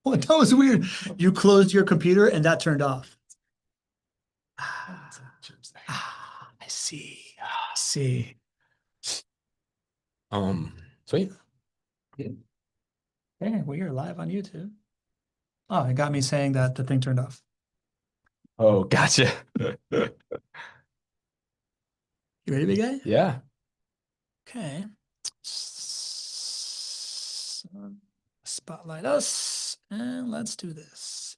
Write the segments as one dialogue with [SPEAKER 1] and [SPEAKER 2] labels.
[SPEAKER 1] Well, that was weird. You closed your computer and that turned off. I see. I see.
[SPEAKER 2] Sweet.
[SPEAKER 1] Hey, well, you're live on YouTube. Oh, it got me saying that the thing turned off.
[SPEAKER 2] Oh, gotcha.
[SPEAKER 1] You ready, big guy?
[SPEAKER 2] Yeah.
[SPEAKER 1] Okay. Spotlight us, and let's do this.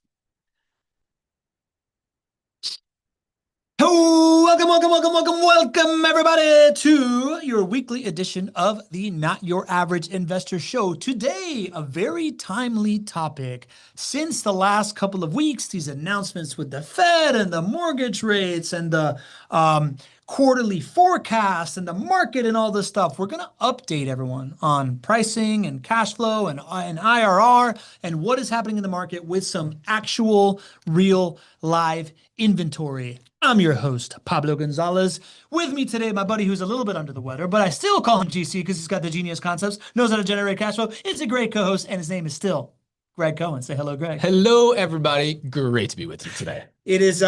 [SPEAKER 1] Oh, welcome, everybody, to your weekly edition of the Not Your Average Investor Show. Today, a very timely topic. Since the last couple of weeks, these announcements with the Fed and the mortgage rates and the quarterly forecast and the market and all this stuff, we're going to update everyone on pricing and cash flow and IRR and what is happening in the market with some actual, real, live inventory. I'm your host, Pablo Gonzalez. With me today, my buddy who's a little bit under the weather, but I still call him GC because he's got the genius concepts, knows how to generate cash flow. It's a great co-host, and his name is still Greg Cohen. Say hello, Greg.
[SPEAKER 2] Hello, everybody. Great to be with you today.
[SPEAKER 1] It is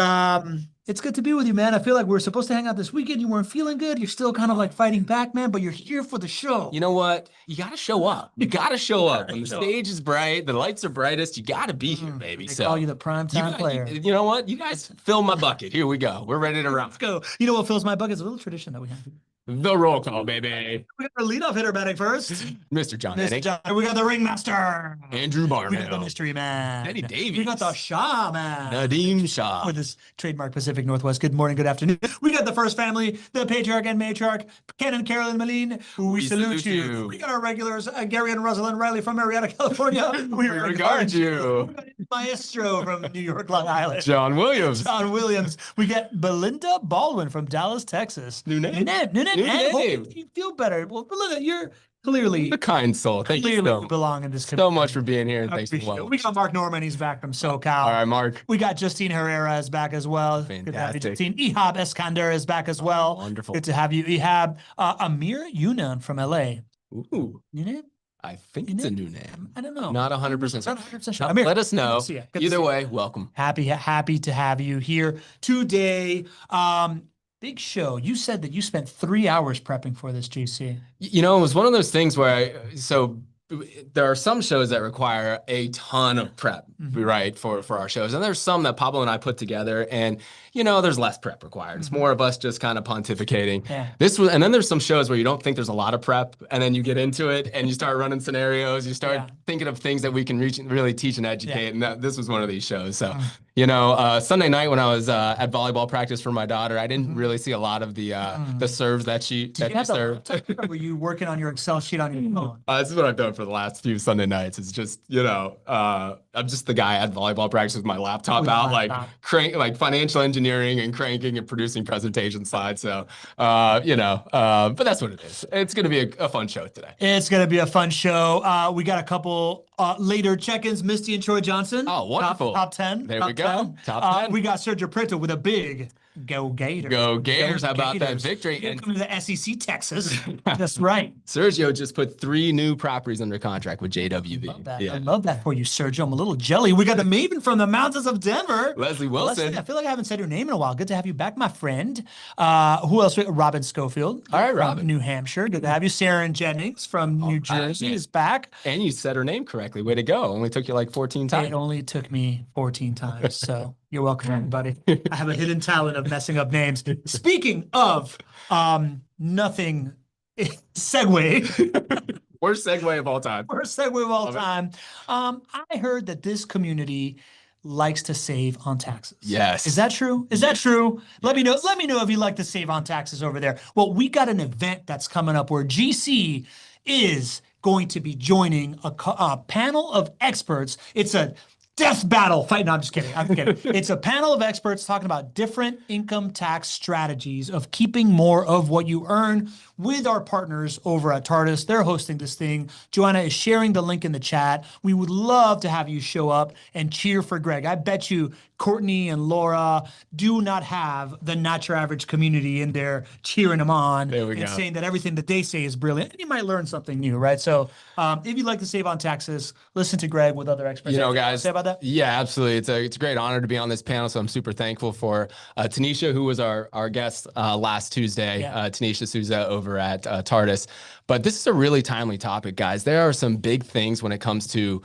[SPEAKER 1] it's good to be with you, man. I feel like we were supposed to hang out this weekend. You weren't feeling good. You're still kind of like fighting back, man, but you're here for the show.
[SPEAKER 2] You know what? You got to show up. You got to show up. When the stage is bright, the lights are brightest, you got to be here, baby.
[SPEAKER 1] They call you the primetime player.
[SPEAKER 2] You know what? You guys fill my bucket. Here we go. We're ready to rock.
[SPEAKER 1] Let's go. You know what fills my bucket? It's a little tradition that we have.
[SPEAKER 2] The roll call, baby.
[SPEAKER 1] We got our leadoff hitter batting first.
[SPEAKER 2] Mr. John Henning.
[SPEAKER 1] We got the ringmaster.
[SPEAKER 2] Andrew Barnhill.
[SPEAKER 1] We got the mystery man.
[SPEAKER 2] Eddie Davies.
[SPEAKER 1] We got the Shaw man.
[SPEAKER 2] Nadeem Shah.
[SPEAKER 1] With his trademark Pacific Northwest. Good morning, good afternoon. We got the first family, the patriarch and matriarch, Ken and Carolyn Moline. We salute you. We got our regulars, Gary and Rosalind Riley from Marietta, California.
[SPEAKER 2] We regard you.
[SPEAKER 1] We got Maestro from New York, Long Island.
[SPEAKER 2] John Williams.
[SPEAKER 1] John Williams. We got Belinda Baldwin from Dallas, Texas.
[SPEAKER 2] New name.
[SPEAKER 1] New name. You feel better. Well, Belinda, you're clearly
[SPEAKER 2] the kind soul. Thank you
[SPEAKER 1] clearly belong in this community.
[SPEAKER 2] so much for being here. And thanks for welcoming.
[SPEAKER 1] We got Mark Norman. He's back from SoCal.
[SPEAKER 2] All right, Mark.
[SPEAKER 1] We got Justine Herrera is back as well.
[SPEAKER 2] Fantastic.
[SPEAKER 1] Good to have you, Justine. Ihab Eskander is back as well.
[SPEAKER 2] Wonderful.
[SPEAKER 1] Good to have you, Ihab. Amir Yunan from LA.
[SPEAKER 2] Ooh.
[SPEAKER 1] New name?
[SPEAKER 2] I think it's a new name.
[SPEAKER 1] I don't know.
[SPEAKER 2] Not 100%
[SPEAKER 1] Not 100% sure. Amir,
[SPEAKER 2] let us know. Either way, welcome.
[SPEAKER 1] Happy to have you here today. Big show. You said that you spent 3 hours prepping for this, GC.
[SPEAKER 2] You know, it was one of those things where there are some shows that require a ton of prep, right, for our shows. And there's some that Pablo and I put together, and, you know, there's less prep required. It's more of us just kind of pontificating.
[SPEAKER 1] Yeah.
[SPEAKER 2] And then there's some shows where you don't think there's a lot of prep, and then you get into it, and you start running scenarios, you start thinking of things that we can really teach and educate, and this was one of these shows. So, you know, Sunday night when I was at volleyball practice for my daughter, I didn't really see a lot of the serves that she served.
[SPEAKER 1] Were you working on your Excel sheet on your phone?
[SPEAKER 2] This is what I've done for the last few Sunday nights. It's just, you know, I'm just the guy at volleyball practice with my laptop out, like financial engineering and cranking and producing presentation slides. So, you know, but that's what it is. It's going to be a fun show today.
[SPEAKER 1] It's going to be a fun show. We got a couple later check-ins. Misty and Troy Johnson.
[SPEAKER 2] Oh, wonderful.
[SPEAKER 1] Top 10.
[SPEAKER 2] There we go. Top 10.
[SPEAKER 1] We got Sergio Prieto with a big Go Gators.
[SPEAKER 2] Go Gators. How about that victory?
[SPEAKER 1] Welcome to the SEC, Texas. That's right.
[SPEAKER 2] Sergio just put 3 new properties under contract with JWV.
[SPEAKER 1] Love that. I love that for you, Sergio. I'm a little jelly. We got the maven from the mountains of Denver.
[SPEAKER 2] Leslie Wilson.
[SPEAKER 1] Leslie, I feel like I haven't said your name in a while. Good to have you back, my friend. Who else? Robin Schofield.
[SPEAKER 2] All right, Robin.
[SPEAKER 1] New Hampshire. Good to have you. Sharon Jennings from New Jersey is back.
[SPEAKER 2] And you said her name correctly. Way to go. Only took you like 14 times.
[SPEAKER 1] It only took me 14 times. So you're welcome, everybody. I have a hidden talent of messing up names. Speaking of nothing, segue.
[SPEAKER 2] Worst segue of all time.
[SPEAKER 1] Worst segue of all time. I heard that this community likes to save on taxes.
[SPEAKER 2] Yes.
[SPEAKER 1] Is that true? Is that true? Let me know. Let me know if you like to save on taxes over there. Well, we got an event that's coming up where GC is going to be joining a panel of experts. It's a death battle fight. No, I'm just kidding. I'm kidding. It's a panel of experts talking about different income tax strategies of keeping more of what you earn with our partners over at Tardis. They're hosting this thing. Joanna is sharing the link in the chat. We would love to have you show up and cheer for Greg. I bet you Courtney and Laura do not have the Not Your Average community in there cheering him on and saying that everything that they say is brilliant. And you might learn something new, right? So if you'd like to save on taxes, listen to Greg with other experts.
[SPEAKER 2] You know, guys,
[SPEAKER 1] say about that?
[SPEAKER 2] Yeah, absolutely. It's a great honor to be on this panel. So I'm super thankful for Tanisha, who was our guest last Tuesday, Tanisha Souza over at Tardis. But this is a really timely topic, guys. There are some big things when it comes to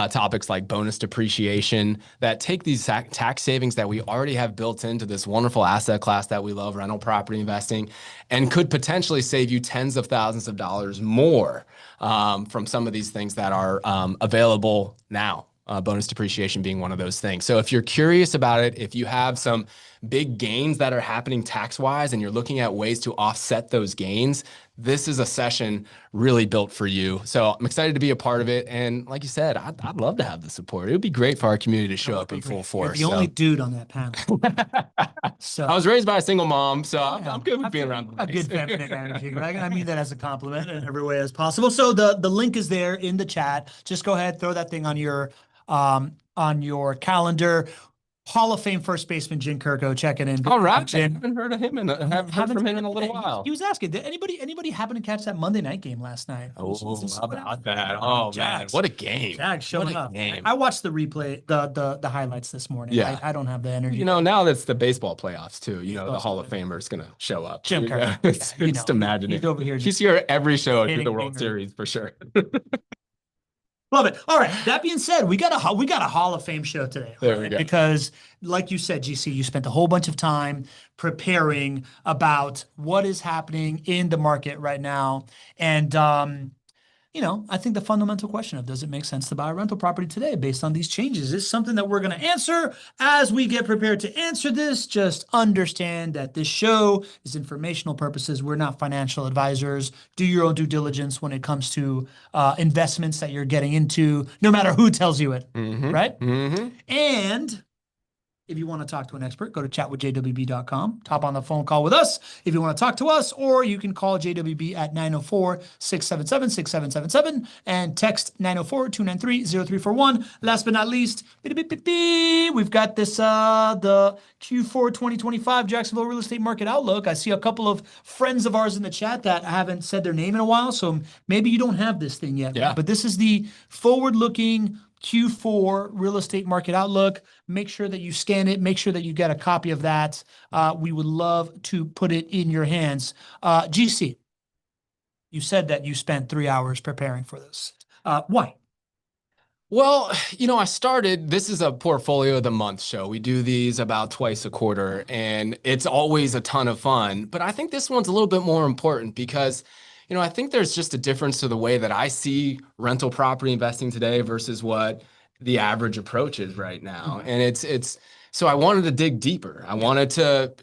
[SPEAKER 2] topics like bonus depreciation that take these tax savings that we already have built into this wonderful asset class that we love, rental property investing, and could potentially save you tens of thousands of dollars more from some of these things that are available now. Bonus depreciation being one of those things. So if you're curious about it, if you have some big gains that are happening tax-wise and you're looking at ways to offset those gains, this is a session really built for you. So I'm excited to be a part of it. And like you said, I'd love to have the support. It would be great for our community to show up in full force.
[SPEAKER 1] You're the only dude on that panel. So
[SPEAKER 2] I was raised by a single mom, so I'm good with being around
[SPEAKER 1] a good feminine energy, right? I mean that as a compliment in every way as possible. So the link is there in the chat. Just go ahead, throw that thing on your calendar. Hall of Fame first baseman Jim Kirko checking in.
[SPEAKER 2] All right, I haven't heard of him and haven't heard from him in a little while.
[SPEAKER 1] He was asking, did anybody happen to catch that Monday night game last night?
[SPEAKER 2] Oh, how about that? Oh man, what a game!
[SPEAKER 1] Jags showing up. I watched the replay, the highlights this morning.
[SPEAKER 2] Yeah,
[SPEAKER 1] I don't have the energy.
[SPEAKER 2] You know, now that's the baseball playoffs too. You know, the Hall of Famer is gonna show up.
[SPEAKER 1] Jim Kirko.
[SPEAKER 2] Just imagine it.
[SPEAKER 1] He's over here.
[SPEAKER 2] He's here every show through the World Series for sure.
[SPEAKER 1] Love it. All right. That being said, we got a Hall of Fame show today.
[SPEAKER 2] There we go.
[SPEAKER 1] Because, like you said, GC, you spent a whole bunch of time preparing about what is happening in the market right now, and I think the fundamental question of does it make sense to buy a rental property today based on these changes is something that we're going to answer as we get prepared to answer this. Just understand that this show is informational purposes. We're not financial advisors. Do your own due diligence when it comes to investments that you're getting into, no matter who tells you it, right? And if you want to talk to an expert, go to chatwithjwb.com. Hop on the phone call with us if you want to talk to us, or you can call JWB at 904-677-6777 and text 904-293-0341. Last but not least, we've got this, the Q4 2025 Jacksonville Real Estate Market Outlook. I see a couple of friends of ours in the chat that haven't said their name in a while, so maybe you don't have this thing yet.
[SPEAKER 2] Yeah.
[SPEAKER 1] But this is the forward-looking Q4 Real Estate Market Outlook. Make sure that you scan it. Make sure that you get a copy of that. We would love to put it in your hands. GC, you said that you spent 3 hours preparing for this. Why?
[SPEAKER 2] Well, this is a portfolio of the month show. We do these about twice a quarter, and it's always a ton of fun. But I think this one's a little bit more important because I think there's just a difference to the way that I see rental property investing today versus what the average approach is right now. And so I wanted to dig deeper. I wanted to,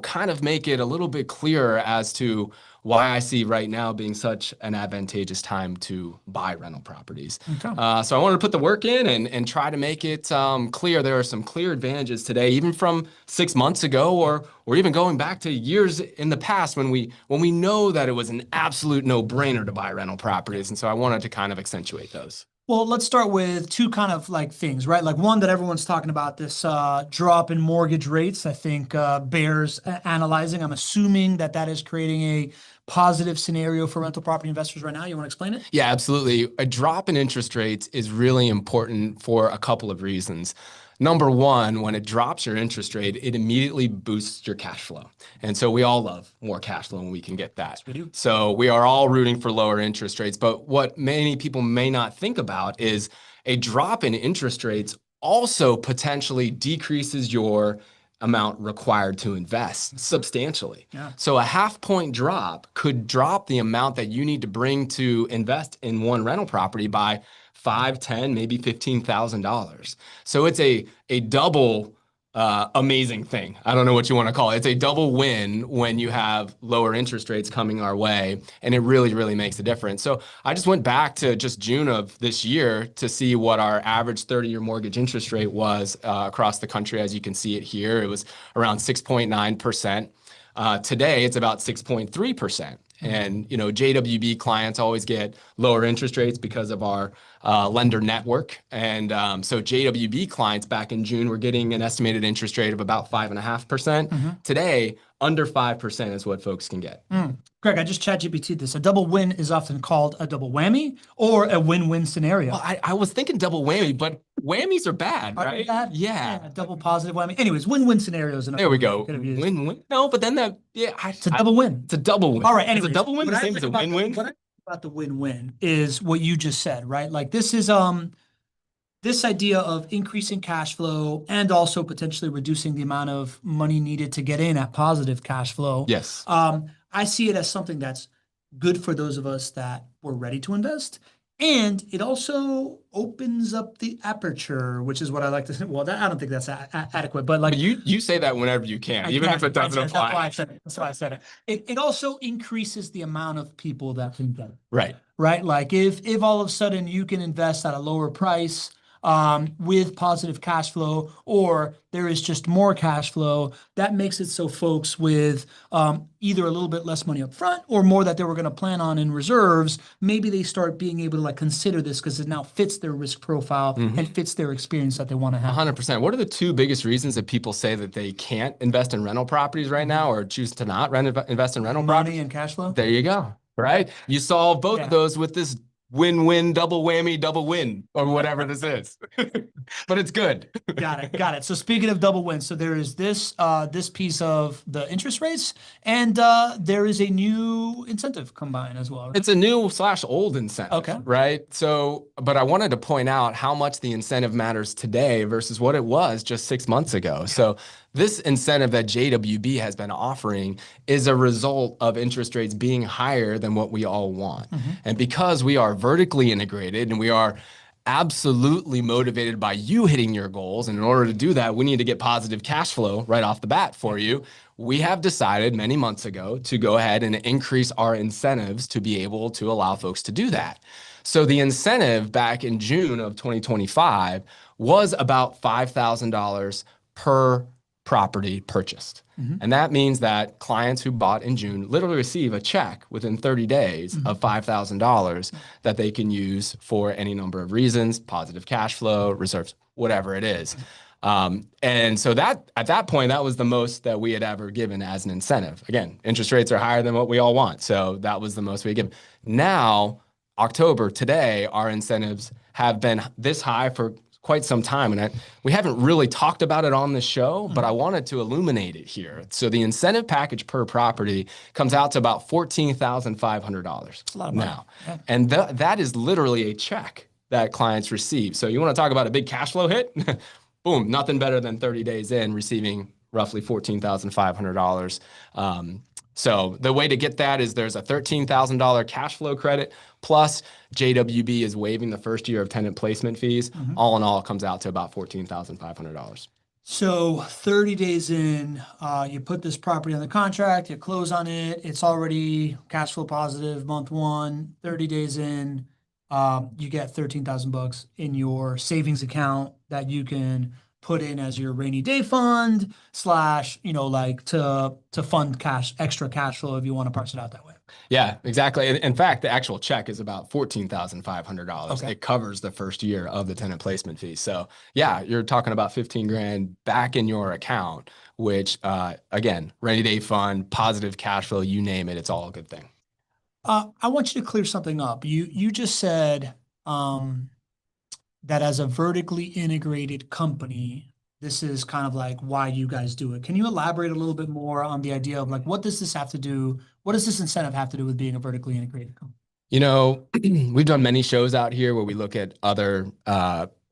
[SPEAKER 2] kind of make it a little bit clearer as to why I see right now being such an advantageous time to buy rental properties. Okay. So I wanted to put the work in and try to make it clear. There are some clear advantages today, even from 6 months ago, or even going back to years in the past when we know that it was an absolute no-brainer to buy rental properties. And so I wanted to kind of accentuate those.
[SPEAKER 1] Well, let's start with two kind of like things, right? Like one that everyone's talking about, this drop in mortgage rates, I think bears analyzing. I'm assuming that is creating a positive scenario for rental property investors right now. You want to explain it?
[SPEAKER 2] Yeah, absolutely. A drop in interest rates is really important for a couple of reasons. Number one, when it drops your interest rate, it immediately boosts your cash flow. And so we all love more cash flow when we can get that.
[SPEAKER 1] Yes, we do.
[SPEAKER 2] So we are all rooting for lower interest rates. But what many people may not think about is a drop in interest rates also potentially decreases your amount required to invest substantially. Yeah. So a 0.5 point drop could drop the amount that you need to bring to invest in one rental property by $5,000, $10,000, maybe $15,000. So it's a double amazing thing. I don't know what you want to call it. It's a double win when you have lower interest rates coming our way, and it really, really makes a difference. So I just went back to just June of this year to see what our average 30-year mortgage interest rate was across the country. As you can see it here, it was around 6.9%. Today, it's about 6.3%. And, you know, JWB clients always get lower interest rates because of our lender network. And so JWB clients back in June were getting an estimated interest rate of about 5.5%. Today, under 5% is what folks can get.
[SPEAKER 1] Greg, I just ChatGPT'd this. A double win is often called a double whammy or a win-win scenario.
[SPEAKER 2] Well, I was thinking double whammy, but whammies are bad, right?
[SPEAKER 1] Bad?
[SPEAKER 2] Yeah.
[SPEAKER 1] Double positive whammy. Anyways, win-win scenarios.
[SPEAKER 2] There we go. Win-win. No, but then
[SPEAKER 1] it's a double win.
[SPEAKER 2] It's a double win.
[SPEAKER 1] All right.
[SPEAKER 2] Anyways, it's a double win the same as a win-win.
[SPEAKER 1] What I think about the win-win is what you just said, right? Like this is this idea of increasing cash flow and also potentially reducing the amount of money needed to get in at positive cash flow.
[SPEAKER 2] Yes.
[SPEAKER 1] I see it as something that's good for those of us that were ready to invest. And it also opens up the aperture, which is what I like to say. Well, I don't think that's adequate, but like
[SPEAKER 2] you say that whenever you can, even if it doesn't apply.
[SPEAKER 1] That's why I said it. That's why I said it. It also increases the amount of people that can get it.
[SPEAKER 2] Right.
[SPEAKER 1] Right. Like if all of a sudden you can invest at a lower price with positive cash flow, or there is just more cash flow, that makes it so folks with either a little bit less money up front or more that they were going to plan on in reserves, maybe they start being able to like consider this because it now fits their risk profile and fits their experience that they want to have.
[SPEAKER 2] 100%. What are the two biggest reasons that people say that they can't invest in rental properties right now or choose to not invest in rental properties?
[SPEAKER 1] Money and cash flow?
[SPEAKER 2] There you go. Right? You solve both of those with this win-win, double whammy, double win, or whatever this is. But it's good.
[SPEAKER 1] Got it. So speaking of double win, so there is this this piece of the interest rates, and there is a new incentive combined as well. Right?
[SPEAKER 2] It's a new / old incentive.
[SPEAKER 1] Okay.
[SPEAKER 2] Right. So, but I wanted to point out how much the incentive matters today versus what it was just 6 months ago. Yeah. So this incentive that JWB has been offering is a result of interest rates being higher than what we all want. And because we are vertically integrated and we are absolutely motivated by you hitting your goals, and in order to do that, we need to get positive cash flow right off the bat for you. We have decided many months ago to go ahead and increase our incentives to be able to allow folks to do that. So the incentive back in June of 2025 was about $5,000 per property purchased. And that means that clients who bought in June literally receive a check within 30 days of $5,000 that they can use for any number of reasons, positive cash flow, reserves, whatever it is. And so that at that point, that was the most that we had ever given as an incentive. Again, interest rates are higher than what we all want. So that was the most we give. Now, October, today, our incentives have been this high for quite some time. And we haven't really talked about it on the show, but I wanted to illuminate it here. So the incentive package per property comes out to about $14,500.
[SPEAKER 1] That's a lot of money.
[SPEAKER 2] Now. Yeah. And that is literally a check that clients receive. So you want to talk about a big cash flow hit? Boom, nothing better than 30 days in receiving roughly $14,500. So the way to get that is there's a $13,000 cash flow credit, plus JWB is waiving the first year of tenant placement fees. All in all, it comes out to about $14,500.
[SPEAKER 1] So 30 days in, you put this property on the contract, you close on it, it's already cash flow positive month one. 30 days in, you get $13,000 in your savings account that you can put in as your rainy day fund / like to fund extra cash flow if you want to parse it out that way.
[SPEAKER 2] Yeah, exactly. In fact, the actual check is about $14,500.
[SPEAKER 1] Okay.
[SPEAKER 2] It covers the first year of the tenant placement fee. So yeah, you're talking about 15 grand back in your account, which again, rainy day fund, positive cash flow, you name it, it's all a good thing.
[SPEAKER 1] I want you to clear something up. You just said that as a vertically integrated company, this is kind of like why you guys do it. Can you elaborate a little bit more on the idea of like, what does this have to do? What does this incentive have to do with being a vertically integrated company?
[SPEAKER 2] You know, we've done many shows out here where we look at other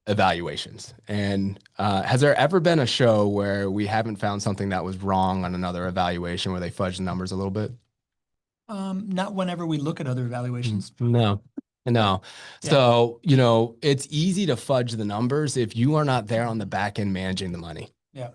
[SPEAKER 2] evaluations. And has there ever been a show where we haven't found something that was wrong on another evaluation where they fudged the numbers a little bit?
[SPEAKER 1] Not whenever we look at other evaluations.
[SPEAKER 2] No. Yeah. So, you know, it's easy to fudge the numbers if you are not there on the back end managing the money.
[SPEAKER 1] Yeah.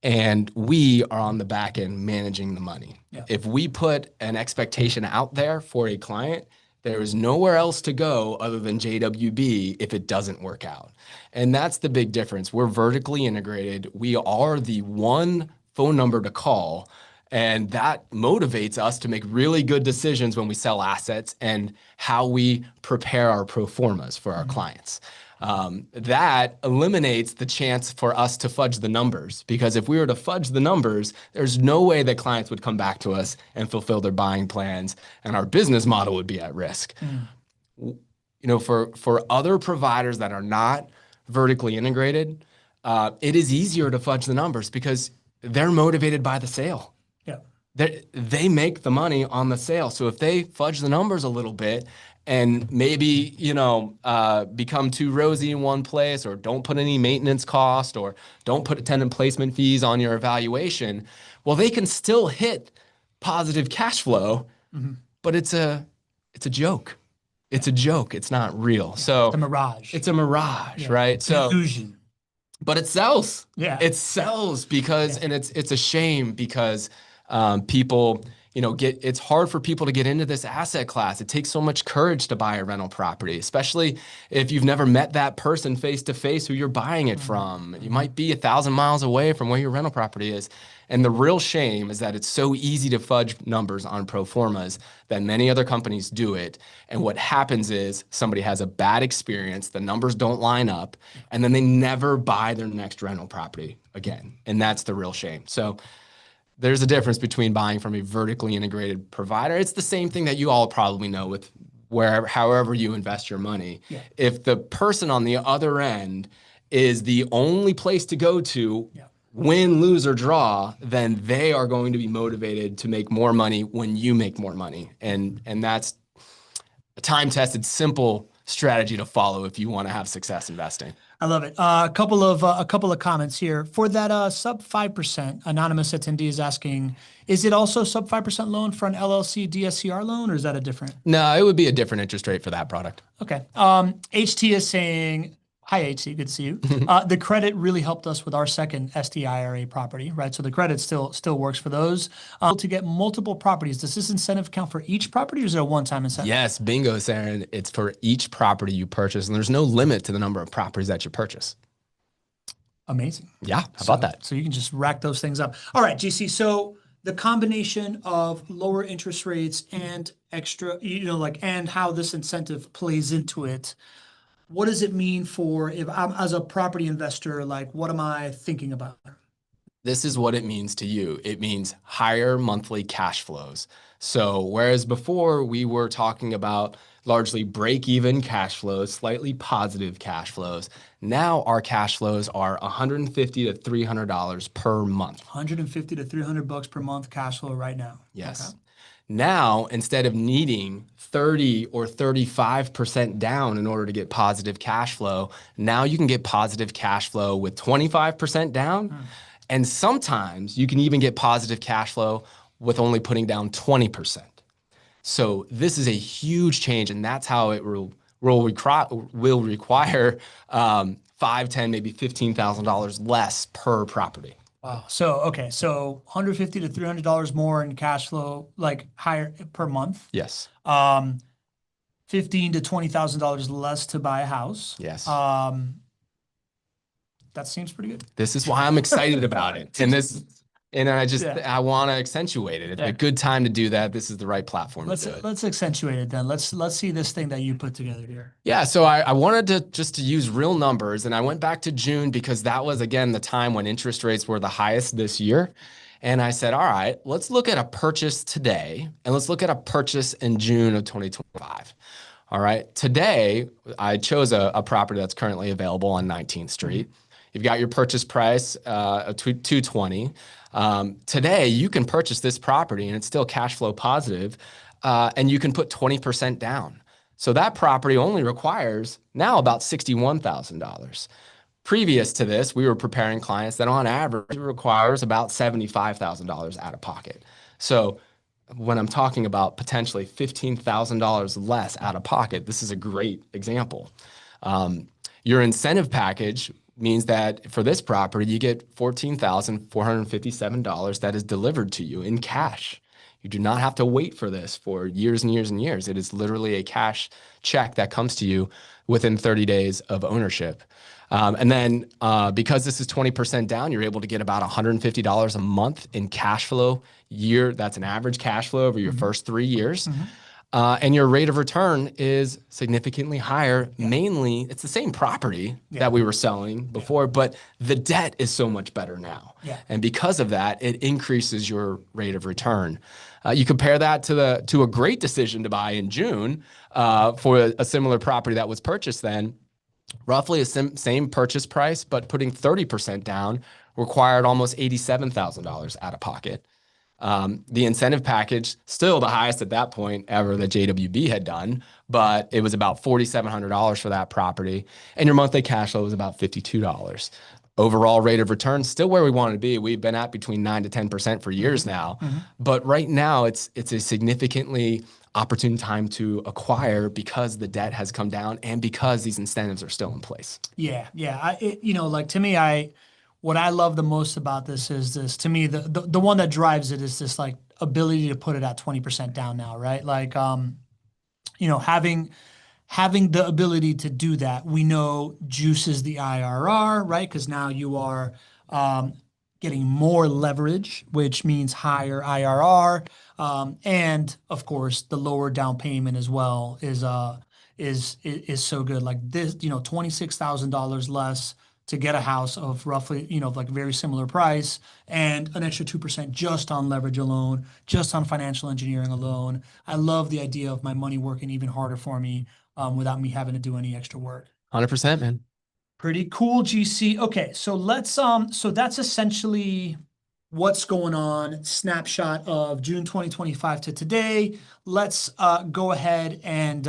[SPEAKER 2] and we are on the back end managing the money.
[SPEAKER 1] Yeah.
[SPEAKER 2] If we put an expectation out there for a client, there is nowhere else to go other than JWB if it doesn't work out. And that's the big difference. We're vertically integrated. We are the one phone number to call. And that motivates us to make really good decisions when we sell assets and how we prepare our pro formas for our clients. That eliminates the chance for us to fudge the numbers, because if we were to fudge the numbers, there's no way that clients would come back to us and fulfill their buying plans, and our business model would be at risk. You know, for other providers that are not vertically integrated, it is easier to fudge the numbers because they're motivated by the sale. They make the money on the sale. So if they fudge the numbers a little bit and maybe, you know, become too rosy in one place, or don't put any maintenance cost, or don't put tenant placement fees on your evaluation, well, they can still hit positive cash flow, but it's a joke. It's a joke. It's not real. So
[SPEAKER 1] it's a mirage.
[SPEAKER 2] It's a mirage, right? So
[SPEAKER 1] illusion.
[SPEAKER 2] But it sells.
[SPEAKER 1] Yeah.
[SPEAKER 2] It sells because, and it's a shame because people, you know, it's hard for people to get into this asset class. It takes so much courage to buy a rental property, especially if you've never met that person face to face who you're buying it from. You might be 1,000 miles away from where your rental property is. And the real shame is that it's so easy to fudge numbers on pro formas that many other companies do it. And what happens is somebody has a bad experience, the numbers don't line up, and then they never buy their next rental property again. And that's the real shame. So there's a difference between buying from a vertically integrated provider. It's the same thing that you all probably know with however you invest your money.
[SPEAKER 1] Yeah.
[SPEAKER 2] If the person on the other end is the only place to go to, win, lose, or draw, then they are going to be motivated to make more money when you make more money. And that's a time-tested, simple strategy to follow if you want to have success investing.
[SPEAKER 1] I love it. A couple of comments here. For that sub 5%, anonymous attendee is asking, is it also sub 5% loan for an LLC DSCR loan, or is that a different?
[SPEAKER 2] No, it would be a different interest rate for that product.
[SPEAKER 1] Okay. HT is saying, hi HT, good to see you. The credit really helped us with our second STIRA property, right? So the credit still works for those. To get multiple properties, does this incentive count for each property, or is it a one-time incentive?
[SPEAKER 2] Yes, bingo, Saren. It's for each property you purchase, and there's no limit to the number of properties that you purchase.
[SPEAKER 1] Amazing.
[SPEAKER 2] Yeah, how about that?
[SPEAKER 1] So you can just rack those things up. All right, GC. So the combination of lower interest rates and extra, you know, like, and how this incentive plays into it. What does it mean for, if I'm as a property investor, like, what am I thinking about?
[SPEAKER 2] This is what it means to you. It means higher monthly cash flows. So whereas before we were talking about largely break-even cash flows, slightly positive cash flows, now our cash flows are $150 to $300 per month.
[SPEAKER 1] $150 to $300 per month cash flow right now.
[SPEAKER 2] Yes.
[SPEAKER 1] Okay.
[SPEAKER 2] Now, instead of needing 30 or 35% down in order to get positive cash flow, now you can get positive cash flow with 25% down. And sometimes you can even get positive cash flow with only putting down 20%. So this is a huge change, and that's how it will require $5,000, $10,000, maybe $15,000 less per property.
[SPEAKER 1] Wow. So, okay. So $150 to $300 more in cash flow, like higher per month.
[SPEAKER 2] Yes.
[SPEAKER 1] $15,000 to $20,000 less to buy a house.
[SPEAKER 2] Yes.
[SPEAKER 1] That seems pretty good.
[SPEAKER 2] This is why I'm excited about it. And I want to accentuate it. It's a good time to do that. This is the right platform to do it.
[SPEAKER 1] Let's accentuate it then. Let's see this thing that you put together here.
[SPEAKER 2] Yeah, so I wanted to use real numbers, and I went back to June because that was, again, the time when interest rates were the highest this year. And I said, all right, let's look at a purchase today, and let's look at a purchase in June of 2025. All right, today I chose a property that's currently available on 19th Street. You've got your purchase price of $220. Today, you can purchase this property and it's still cash flow positive, and you can put 20% down. So that property only requires now about $61,000. Previous to this, we were preparing clients that on average it requires about $75,000 out of pocket. So when I'm talking about potentially $15,000 less out of pocket, this is a great example. Your incentive package means that for this property, you get $14,457 that is delivered to you in cash. You do not have to wait for this for years and years and years. It is literally a cash check that comes to you within 30 days of ownership. And then because this is 20% down, you're able to get about $150 a month in cash flow year. That's an average cash flow over your first 3 years. And your rate of return is significantly higher. Mainly, it's the same property that we were selling before, but the debt is so much better now. And because of that, it increases your rate of return. You compare that to a great decision to buy in June for a similar property that was purchased then. Roughly the same purchase price, but putting 30% down required almost $87,000 out of pocket. The incentive package, still the highest at that point ever that JWB had done, but it was about $4,700 for that property. And your monthly cash flow was about $52. Overall rate of return, still where we want to be. We've been at between 9 to 10% for years now. But right now, it's a significantly opportune time to acquire because the debt has come down and because these incentives are still in place.
[SPEAKER 1] Yeah. Like to me, what I love the most about this is this, to me, the one that drives it is this like ability to put it at 20% down now, right? Like, having the ability to do that, we know juices the IRR, right? Because now you are getting more leverage, which means higher IRR. And of course, the lower down payment as well is so good. Like this, $26,000 less to get a house of roughly, like very similar price, and an extra 2% just on leverage alone, just on financial engineering alone. I love the idea of my money working even harder for me without me having to do any extra work.
[SPEAKER 2] 100%, man.
[SPEAKER 1] Pretty cool, GC. Okay, so so that's essentially what's going on, snapshot of June 2025 to today. Let's go ahead and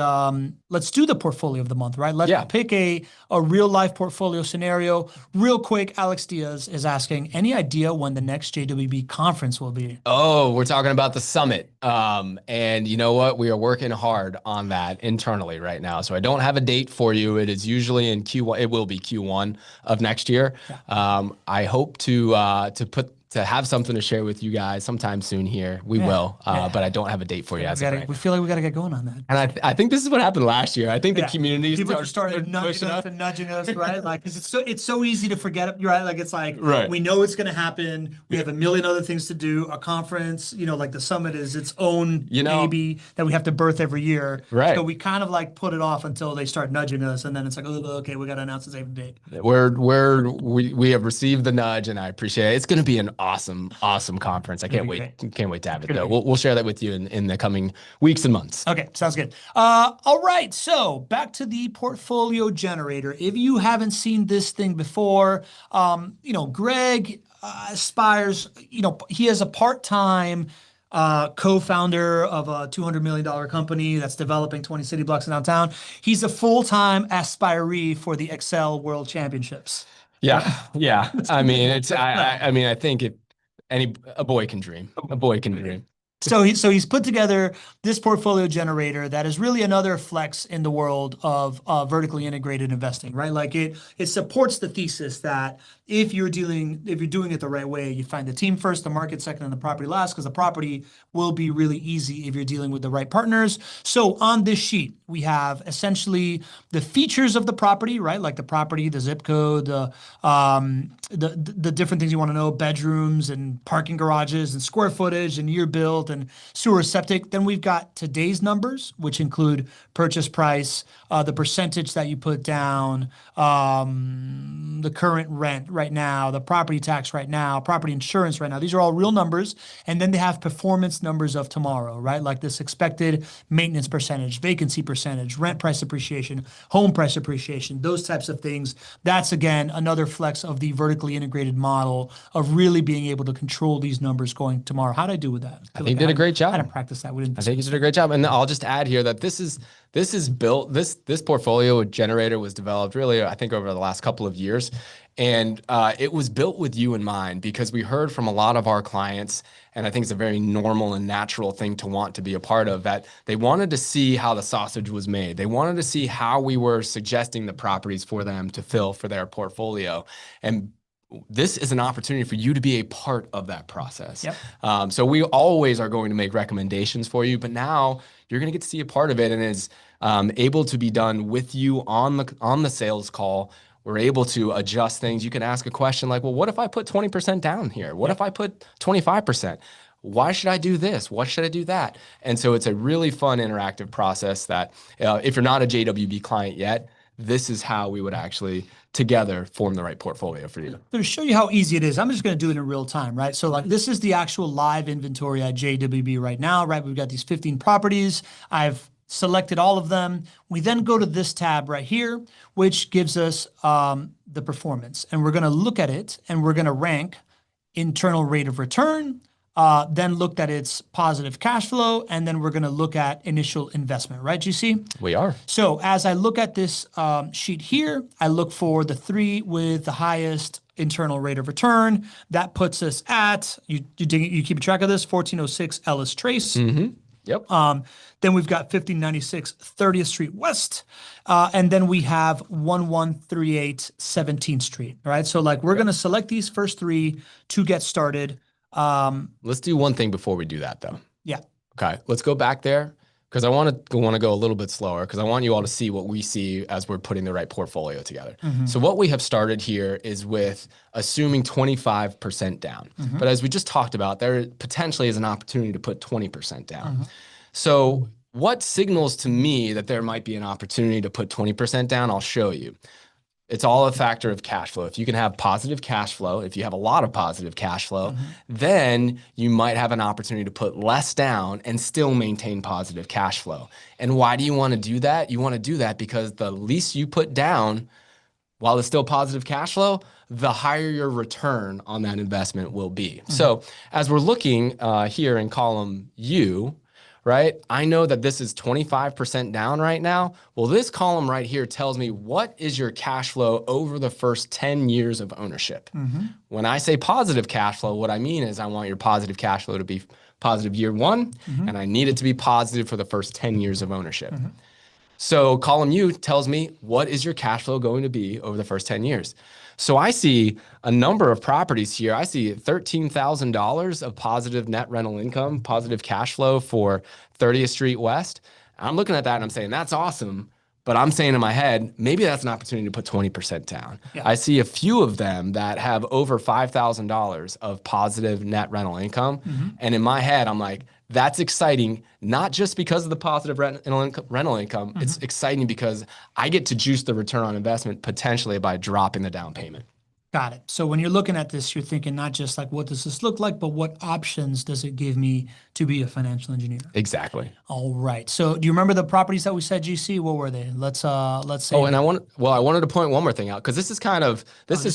[SPEAKER 1] let's do the portfolio of the month, right? Let's pick a real life portfolio scenario. Real quick, Alex Diaz is asking, any idea when the next JWB conference will be?
[SPEAKER 2] Oh, we're talking about the summit. And you know what? We are working hard on that internally right now. So I don't have a date for you. It is usually in Q1. It will be Q1 of next year. I hope to have something to share with you guys sometime soon here. We will, but I don't have a date for you.
[SPEAKER 1] We feel like we got to get going on that.
[SPEAKER 2] And I think this is what happened last year. I think the community
[SPEAKER 1] started nudging us, right? Like, because it's so easy to forget, right? Like, it's like,
[SPEAKER 2] right.
[SPEAKER 1] We know it's going to happen. We have a million other things to do. A conference, like the summit is its own baby that we have to birth every year.
[SPEAKER 2] Right.
[SPEAKER 1] So we kind of like put it off until they start nudging us, and then it's like, oh, okay, we got to announce the same date.
[SPEAKER 2] We have received the nudge, and I appreciate it. It's going to be an awesome conference. I can't wait. Can't wait to have it though. We'll share that with you in the coming weeks and months.
[SPEAKER 1] Okay, sounds good. All right, so back to the portfolio generator. If you haven't seen this thing before, Greg aspires. He has a part-time co-founder of a $200 million company that's developing 20 city blocks in downtown. He's a full-time aspiree for the Excel World Championships.
[SPEAKER 2] Yeah. I mean, I think a boy can dream. A boy can dream.
[SPEAKER 1] So he's put together this portfolio generator that is really another flex in the world of vertically integrated investing, right? Like it supports the thesis that if you're doing it the right way, you find the team first, the market second, and the property last, because the property will be really easy if you're dealing with the right partners. So on this sheet, we have essentially the features of the property, right? Like the property, the zip code, the different things you want to know, bedrooms and parking garages and square footage and year built and sewer septic. Then we've got today's numbers, which include purchase price, the percentage that you put down, the current rent right now, the property tax right now, property insurance right now. These are all real numbers. And then they have performance numbers of tomorrow, right? Like this expected maintenance percentage, vacancy percentage, rent price appreciation, home price appreciation, those types of things. That's, again, another flex of the vertically integrated model of really being able to control these numbers going tomorrow. How'd I do with that?
[SPEAKER 2] I think you did a great job.
[SPEAKER 1] I didn't practice that.
[SPEAKER 2] I think you did a great job. And I'll just add here that this is built, this portfolio generator was developed really, I think, over the last couple of years. And it was built with you in mind because we heard from a lot of our clients, and I think it's a very normal and natural thing to want to be a part of, that they wanted to see how the sausage was made. They wanted to see how we were suggesting the properties for them to fill for their portfolio. And this is an opportunity for you to be a part of that process.
[SPEAKER 1] Yep.
[SPEAKER 2] So we always are going to make recommendations for you, but now you're going to get to see a part of it, and it's able to be done with you on the sales call. We're able to adjust things. You can ask a question like, well, what if I put 20% down here? What if I put 25%? Why should I do this? What should I do that? And so it's a really fun interactive process that if you're not a JWB client yet, this is how we would actually together form the right portfolio for you.
[SPEAKER 1] To show you how easy it is, I'm just going to do it in real time, right? So like this is the actual live inventory at JWB right now, right? We've got these 15 properties. I've selected all of them. We then go to this tab right here, which gives us the performance. And we're going to look at it and we're going to rank internal rate of return, then looked at its positive cash flow, and then we're going to look at initial investment, right, GC?
[SPEAKER 2] We are.
[SPEAKER 1] So as I look at this sheet here, I look for the 3 with the highest internal rate of return. That puts us at, you keep track of this, 1406 Ellis Trace.
[SPEAKER 2] Mm-hmm. Yep.
[SPEAKER 1] Then we've got 1596 30th Street West. And then we have 1138 17th Street. All right. So like we're going to select these first 3 to get started.
[SPEAKER 2] Let's do one thing before we do that though.
[SPEAKER 1] Yeah.
[SPEAKER 2] Okay. Let's go back there because I want to go a little bit slower because I want you all to see what we see as we're putting the right portfolio together.
[SPEAKER 1] Mm-hmm.
[SPEAKER 2] So what we have started here is with assuming 25% down.
[SPEAKER 1] Mm-hmm.
[SPEAKER 2] But as we just talked about, there potentially is an opportunity to put 20% down.
[SPEAKER 1] Mm-hmm.
[SPEAKER 2] So what signals to me that there might be an opportunity to put 20% down? I'll show you. It's all a factor of cash flow. If you can have positive cash flow, if you have a lot of positive cash flow,
[SPEAKER 1] Mm-hmm.
[SPEAKER 2] then you might have an opportunity to put less down and still maintain positive cash flow. And why do you want to do that? You want to do that because the least you put down, while it's still positive cash flow, the higher your return on that investment will be.
[SPEAKER 1] Mm-hmm.
[SPEAKER 2] So as we're looking here in column U, right? I know that this is 25% down right now. Well, this column right here tells me what is your cash flow over the first 10 years of ownership.
[SPEAKER 1] Mm-hmm.
[SPEAKER 2] When I say positive cash flow, what I mean is I want your positive cash flow to be positive year 1,
[SPEAKER 1] Mm-hmm.
[SPEAKER 2] and I need it to be positive for the first 10 years of ownership.
[SPEAKER 1] Mm-hmm.
[SPEAKER 2] So column U tells me what is your cash flow going to be over the first 10 years. So I see a number of properties here. I see $13,000 of positive net rental income, positive cash flow for 30th Street West. I'm looking at that and I'm saying, that's awesome. But I'm saying in my head, maybe that's an opportunity to put 20% down.
[SPEAKER 1] Yeah.
[SPEAKER 2] I see a few of them that have over $5,000 of positive net rental income.
[SPEAKER 1] Mm-hmm.
[SPEAKER 2] And in my head, I'm like, that's exciting, not just because of the positive rental income.
[SPEAKER 1] Mm-hmm.
[SPEAKER 2] It's exciting because I get to juice the return on investment potentially by dropping the down payment.
[SPEAKER 1] Got it. So when you're looking at this, you're thinking not just like, what does this look like, but what options does it give me to be a financial engineer?
[SPEAKER 2] Exactly.
[SPEAKER 1] All right. So do you remember the properties that we said, GC? What were they? Let's say.
[SPEAKER 2] Oh, and I wanted to point one more thing out because this is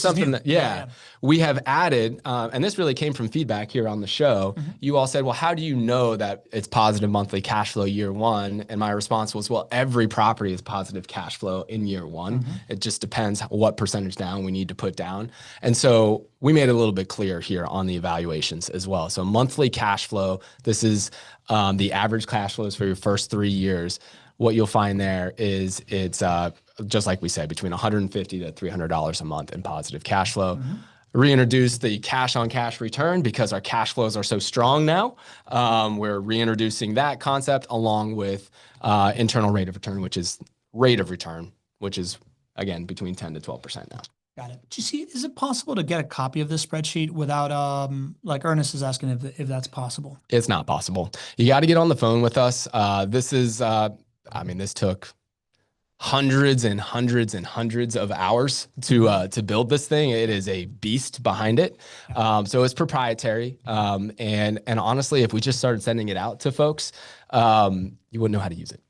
[SPEAKER 2] something that we have added, and this really came from feedback here on the show.
[SPEAKER 1] Mm-hmm.
[SPEAKER 2] You all said, well, how do you know that it's positive monthly cash flow year 1? And my response was, well, every property is positive cash flow in year 1.
[SPEAKER 1] Mm-hmm.
[SPEAKER 2] It just depends what percentage down we need to put down. And so we made it a little bit clear here on the evaluations as well. So monthly cash flow, this is the average cash flows for your first 3 years. What you'll find there is it's just like we said, between $150 to $300 a month in positive cash flow.
[SPEAKER 1] Mm-hmm.
[SPEAKER 2] Reintroduce the cash on cash return because our cash flows are so strong now. We're reintroducing that concept along with internal rate of return, which is again between 10 to 12% now.
[SPEAKER 1] Got it. Do you see, is it possible to get a copy of this spreadsheet without, like Ernest is asking if that's possible?
[SPEAKER 2] It's not possible. You got to get on the phone with us. This took hundreds and hundreds and hundreds of hours to build this thing. It is a beast behind it. So it's proprietary. And honestly, if we just started sending it out to folks, you wouldn't know how to use it.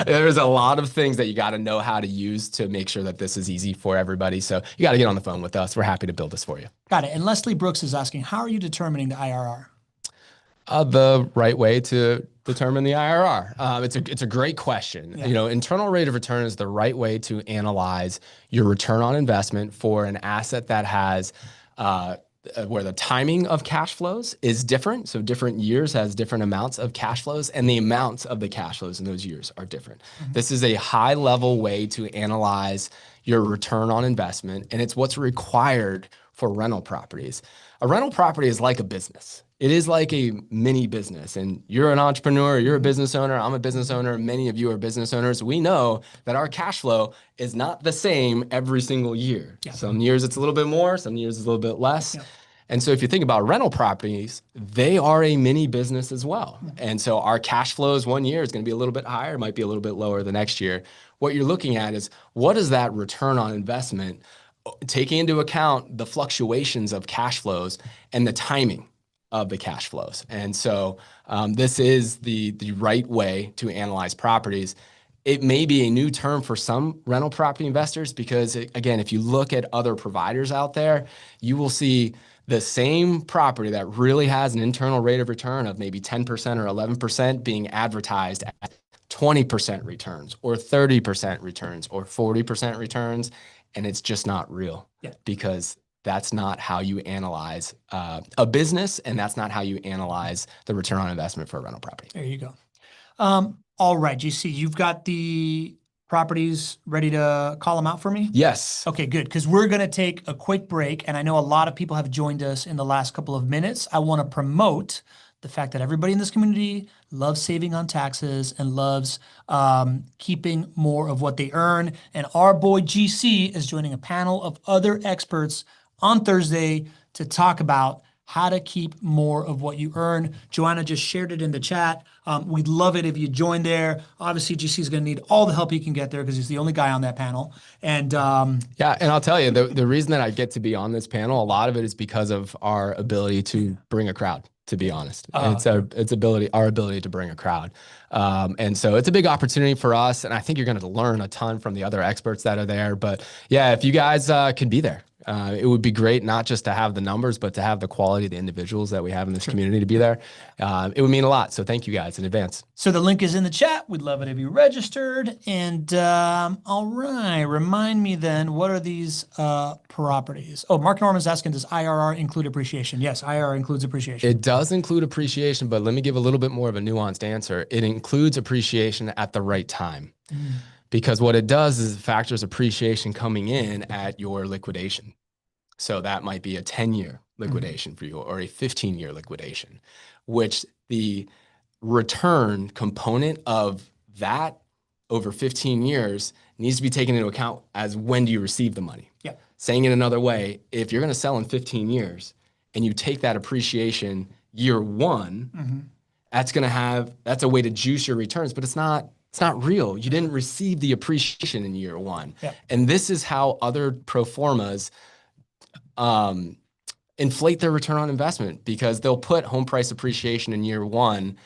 [SPEAKER 2] There's a lot of things that you got to know how to use to make sure that this is easy for everybody. So you got to get on the phone with us. We're happy to build this for you.
[SPEAKER 1] Got it. And Leslie Brooks is asking, how are you determining the IRR?
[SPEAKER 2] The right way to determine the IRR? It's a great question.
[SPEAKER 1] Yeah.
[SPEAKER 2] You know, internal rate of return is the right way to analyze your return on investment for an asset that has where the timing of cash flows is different. So different years has different amounts of cash flows, and the amounts of the cash flows in those years are different. This is a high level way to analyze your return on investment, and it's what's required for rental properties. A rental property is like a business. It is like a mini business, and you're an entrepreneur, you're a business owner, I'm a business owner, many of you are business owners. We know that our cash flow is not the same every single year.
[SPEAKER 1] Yeah.
[SPEAKER 2] Some years it's a little bit more, some years it's a little bit less.
[SPEAKER 1] Yeah.
[SPEAKER 2] And so if you think about rental properties, they are a mini business as well. And so our cash flows one year is going to be a little bit higher, might be a little bit lower the next year. What you're looking at is what is that return on investment, taking into account the fluctuations of cash flows and the timing of the cash flows. And so this is the right way to analyze properties. It may be a new term for some rental property investors because, again, if you look at other providers out there, you will see the same property that really has an internal rate of return of maybe 10% or 11% being advertised at 20% returns or 30% returns or 40% returns. And it's just not real because that's not how you analyze a business, and that's not how you analyze the return on investment for a rental property.
[SPEAKER 1] There you go. All right, GC, you've got the properties ready to call them out for me?
[SPEAKER 2] Yes.
[SPEAKER 1] Okay, good. Because we're going to take a quick break. And I know a lot of people have joined us in the last couple of minutes. I want to promote the fact that everybody in this community loves saving on taxes and loves keeping more of what they earn. And our boy GC is joining a panel of other experts on Thursday to talk about how to keep more of what you earn. Joanna just shared it in the chat. We'd love it if you join there. Obviously, GC is going to need all the help he can get there because he's the only guy on that panel. And
[SPEAKER 2] yeah, and I'll tell you, the reason that I get to be on this panel, a lot of it is because of our ability to bring a crowd. To be honest, it's our ability to bring a crowd, and so it's a big opportunity for us. And I think you're going to learn a ton from the other experts that are there. But yeah, if you guys could be there, it would be great not just to have the numbers, but to have the quality of the individuals that we have in this community to be there. It would mean a lot. So thank you guys in advance.
[SPEAKER 1] So the link is in the chat. We'd love it if you registered. And all right, remind me then, what are these properties? Oh, Mark Norman's asking, does IRR include appreciation? Yes, IRR includes appreciation.
[SPEAKER 2] It does include appreciation, but let me give a little bit more of a nuanced answer. It includes appreciation at the right time. Because what it does is it factors appreciation coming in at your liquidation. So that might be a 10-year liquidation for you or a 15-year liquidation, which the return component of that over 15 years needs to be taken into account as when do you receive the money.
[SPEAKER 1] Yeah.
[SPEAKER 2] Saying it another way, if you're going to sell in 15 years and you take that appreciation year one, that's a way to juice your returns, but it's not real. You didn't receive the appreciation in year one.
[SPEAKER 1] Yeah.
[SPEAKER 2] And this is how other pro formas inflate their return on investment because they'll put home price appreciation in year one,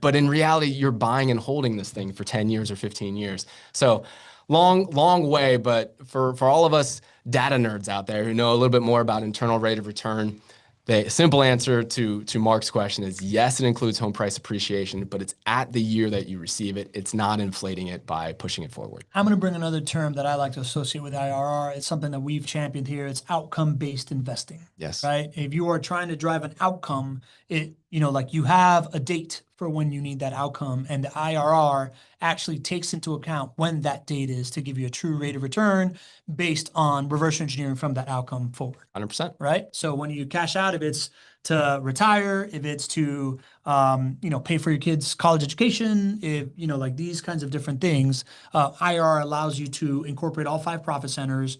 [SPEAKER 2] but in reality, you're buying and holding this thing for 10 years or 15 years. So long way, but for all of us data nerds out there who know a little bit more about internal rate of return, the simple answer to Mark's question is yes, it includes home price appreciation, but it's at the year that you receive it. It's not inflating it by pushing it forward.
[SPEAKER 1] I'm going to bring another term that I like to associate with IRR. It's something that we've championed here. It's outcome-based investing.
[SPEAKER 2] Yes.
[SPEAKER 1] Right? If you are trying to drive an outcome, like you have a date for when you need that outcome, and the IRR actually takes into account when that date is to give you a true rate of return based on reverse engineering from that outcome forward.
[SPEAKER 2] 100%.
[SPEAKER 1] Right? So when you cash out, if it's to retire, if it's to, pay for your kids' college education, if, like these kinds of different things, IRR allows you to incorporate all 5 profit centers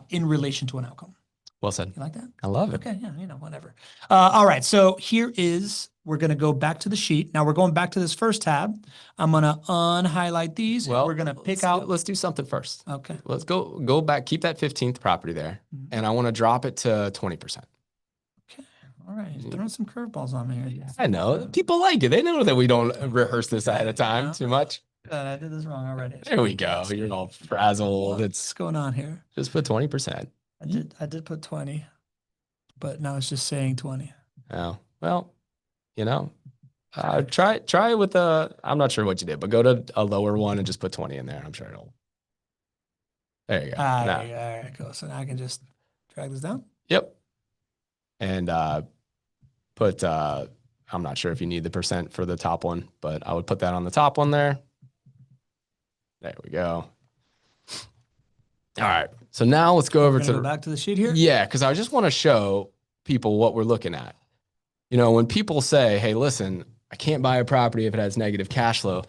[SPEAKER 1] in relation to an outcome.
[SPEAKER 2] Well said.
[SPEAKER 1] You like that?
[SPEAKER 2] I love it.
[SPEAKER 1] Okay, yeah, whatever. All right, so we're going to go back to the sheet. Now we're going back to this first tab. I'm going to unhighlight these.
[SPEAKER 2] Well,
[SPEAKER 1] we're going to pick out.
[SPEAKER 2] Let's do something first.
[SPEAKER 1] Okay.
[SPEAKER 2] Let's go back, keep that 15th property there, and I want to drop it to 20%.
[SPEAKER 1] Okay. All right. Throwing some curveballs on me here.
[SPEAKER 2] I know. People like it. They know that we don't rehearse this ahead of time too much.
[SPEAKER 1] I did this wrong already.
[SPEAKER 2] There we go. You're all frazzled.
[SPEAKER 1] What's going on here?
[SPEAKER 2] Just put 20%.
[SPEAKER 1] I did put 20, but now it's just saying 20.
[SPEAKER 2] Oh, well, Try it with I'm not sure what you did, but go to a lower one and just put 20 in there. I'm sure it'll. There you go.
[SPEAKER 1] All right, cool. So now I can just drag this down.
[SPEAKER 2] Yep. And put I'm not sure if you need the percent for the top one, but I would put that on the top one there. There we go. All right. So now let's go over to
[SPEAKER 1] go back to the sheet here.
[SPEAKER 2] Yeah, because I just want to show people what we're looking at. You know, when people say, hey, listen, I can't buy a property if it has negative cash flow,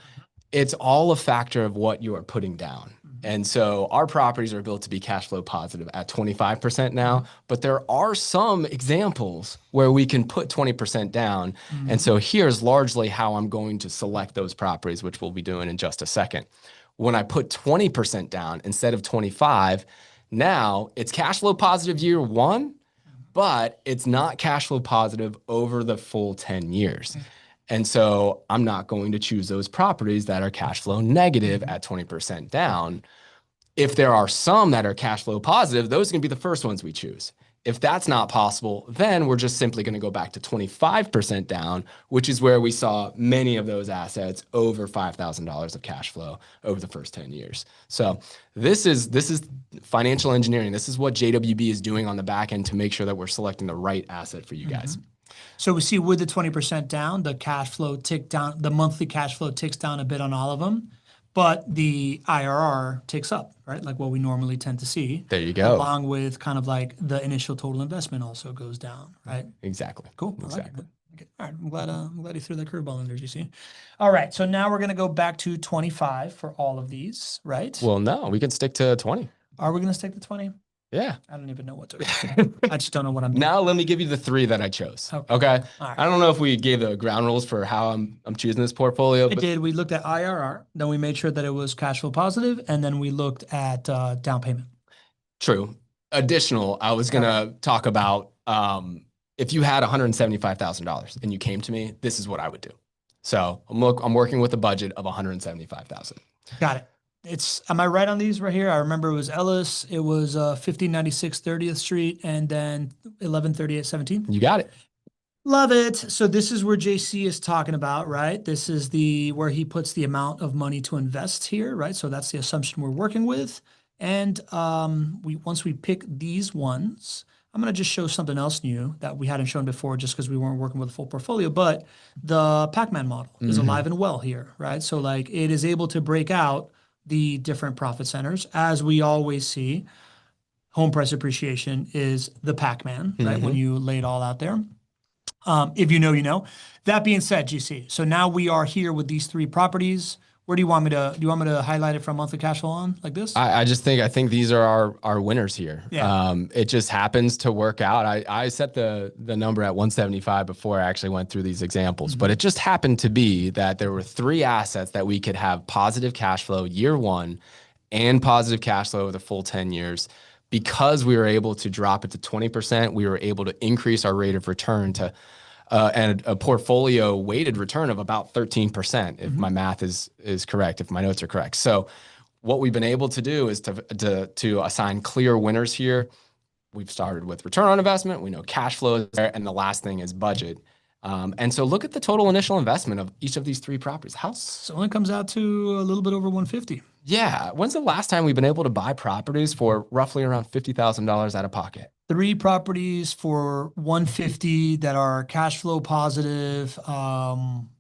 [SPEAKER 2] it's all a factor of what you are putting down. And so our properties are built to be cash flow positive at 25% now, but there are some examples where we can put 20% down. And so here's largely how I'm going to select those properties, which we'll be doing in just a second. When I put 20% down instead of 25, now it's cash flow positive year one, but it's not cash flow positive over the full 10 years. And so I'm not going to choose those properties that are cash flow negative at 20% down. If there are some that are cash flow positive, those are going to be the first ones we choose. If that's not possible, then we're just simply going to go back to 25% down, which is where we saw many of those assets over $5,000 of cash flow over the first 10 years. So this is financial engineering. This is what JWB is doing on the back end to make sure that we're selecting the right asset for you guys.
[SPEAKER 1] So we see with the 20% down, the cash flow tick down, the monthly cash flow ticks down a bit on all of them, but the IRR ticks up, right? Like what we normally tend to see.
[SPEAKER 2] There you go.
[SPEAKER 1] Along with kind of like the initial total investment also goes down, right?
[SPEAKER 2] Exactly.
[SPEAKER 1] Cool.
[SPEAKER 2] Exactly.
[SPEAKER 1] Okay. All right. I'm glad you threw that curveball in there, GC. All right. So now we're going to go back to 25 for all of these, right?
[SPEAKER 2] Well, no, we can stick to 20.
[SPEAKER 1] Are we going to stick to 20?
[SPEAKER 2] Yeah.
[SPEAKER 1] I don't even know what to I just don't know what I'm doing.
[SPEAKER 2] Now let me give you the 3 that I chose. Okay.
[SPEAKER 1] All right.
[SPEAKER 2] I don't know if we gave the ground rules for how I'm choosing this portfolio.
[SPEAKER 1] It did. We looked at IRR, then we made sure that it was cash flow positive, and then we looked at down payment.
[SPEAKER 2] True. Additional, I was going to talk about if you had $175,000 and you came to me, this is what I would do. So I'm working with a budget of $175,000.
[SPEAKER 1] Got it. Am I right on these right here? I remember it was Ellis, it was 1596 30th Street, and then 1138 17th.
[SPEAKER 2] You got it.
[SPEAKER 1] Love it. So this is where JC is talking about, right? This is where he puts the amount of money to invest here, right? So that's the assumption we're working with. And once we pick these ones, I'm going to just show something else new that we hadn't shown before just because we weren't working with a full portfolio, but the Pac-Man model is alive and well here, right? So like it is able to break out the different profit centers. As we always see, home price appreciation is the Pac-Man, right? When you lay it all out there. If you know, you know. That being said, GC, so now we are here with these 3 properties. Where do you want me to highlight it from monthly cash flow on like this?
[SPEAKER 2] I think these are our winners here.
[SPEAKER 1] Yeah.
[SPEAKER 2] It just happens to work out. I set the number at 175 before I actually went through these examples, but it just happened to be that there were 3 assets that we could have positive cash flow year 1 and positive cash flow over the full 10 years. Because we were able to drop it to 20%, we were able to increase our rate of return to and a portfolio weighted return of about 13%, if my math is correct, if my notes are correct. So what we've been able to do is to assign clear winners here. We've started with return on investment. We know cash flow is there, and the last thing is budget. And so look at the total initial investment of each of these 3 properties.
[SPEAKER 1] So it only comes out to a little bit over 150.
[SPEAKER 2] Yeah. When's the last time we've been able to buy properties for roughly around $50,000 out of pocket?
[SPEAKER 1] 3 properties for 150 that are cash flow positive.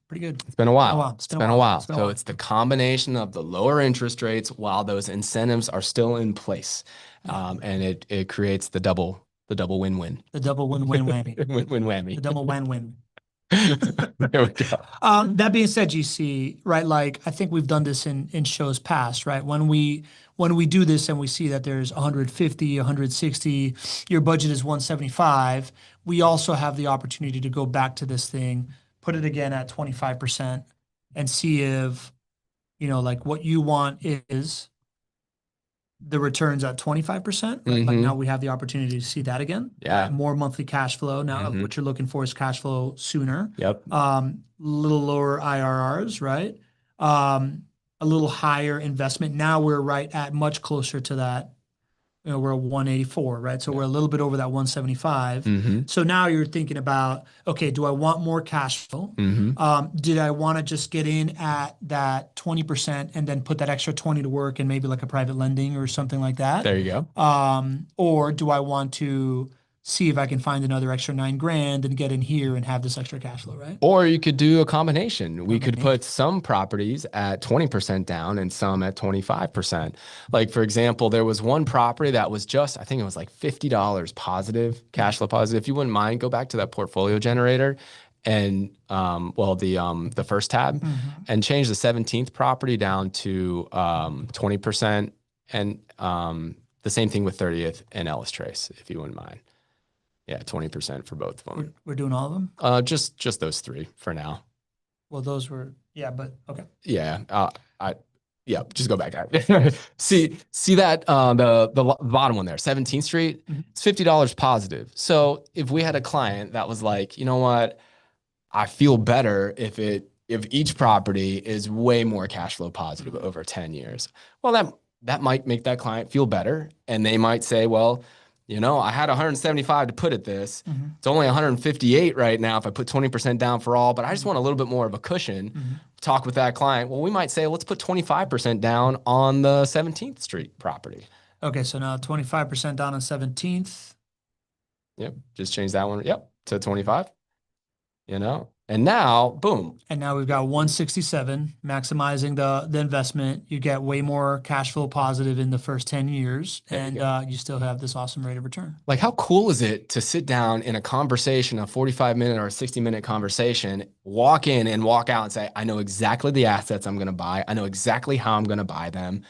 [SPEAKER 1] Pretty good.
[SPEAKER 2] It's been a while.
[SPEAKER 1] It's been a while.
[SPEAKER 2] So it's the combination of the lower interest rates while those incentives are still in place. And it creates the double win-win.
[SPEAKER 1] The double win-win whammy.
[SPEAKER 2] Win-win whammy.
[SPEAKER 1] The double win-win.
[SPEAKER 2] There we go.
[SPEAKER 1] That being said, GC, right? Like I think we've done this in shows past, right? When we do this and we see that there's 150, 160, your budget is 175, we also have the opportunity to go back to this thing, put it again at 25% and see if, like what you want is the returns at 25%. Right? Like now we have the opportunity to see that again.
[SPEAKER 2] Yeah.
[SPEAKER 1] More monthly cash flow. Now what you're looking for is cash flow sooner.
[SPEAKER 2] Yep.
[SPEAKER 1] Little lower IRRs, right? A little higher investment. Now we're right at much closer to that we're at 184, right? So we're a little bit over that 175.
[SPEAKER 2] Mm-hmm.
[SPEAKER 1] So now you're thinking about, okay, do I want more cash flow?
[SPEAKER 2] Mm-hmm.
[SPEAKER 1] Did I want to just get in at that 20% and then put that extra 20 to work in maybe like a private lending or something like that?
[SPEAKER 2] There you go.
[SPEAKER 1] Or do I want to see if I can find another extra 9 grand and get in here and have this extra cash flow, right?
[SPEAKER 2] Or you could do a combination. We could put some properties at 20% down and some at 25%. Like, for example, there was one property that was just, I think it was like $50 positive, cash flow positive. If you wouldn't mind, go back to that portfolio generator and, the first tab and change the 17th property down to 20%. And the same thing with 30th and Ellis Trace, if you wouldn't mind. Yeah, 20% for both of them.
[SPEAKER 1] We're doing all of them?
[SPEAKER 2] Just those three for now.
[SPEAKER 1] Well, those were, yeah, but okay.
[SPEAKER 2] Yeah. Just go back. see that the bottom one there, 17th Street, it's $50 positive. So if we had a client that was like, you know what, I feel better if each property is way more cash flow positive over 10 years. Well, that might make that client feel better. And they might say, well, I had 175 to put at this. It's only 158 right now if I put 20% down for all, but I just want a little bit more of a cushion. Talk with that client. Well, we might say, let's put 25% down on the 17th Street property.
[SPEAKER 1] Okay, so now 25% down on 17th.
[SPEAKER 2] Yep, just change that one. Yep, to 25. And now, boom.
[SPEAKER 1] And now we've got 167, maximizing the investment. You get way more cash flow positive in the first 10 years, and you still have this awesome rate of return.
[SPEAKER 2] Like, how cool is it to sit down in a conversation, a 45-minute or a 60-minute conversation, walk in and walk out and say, I know exactly the assets I'm going to buy. I know exactly how I'm going to buy them.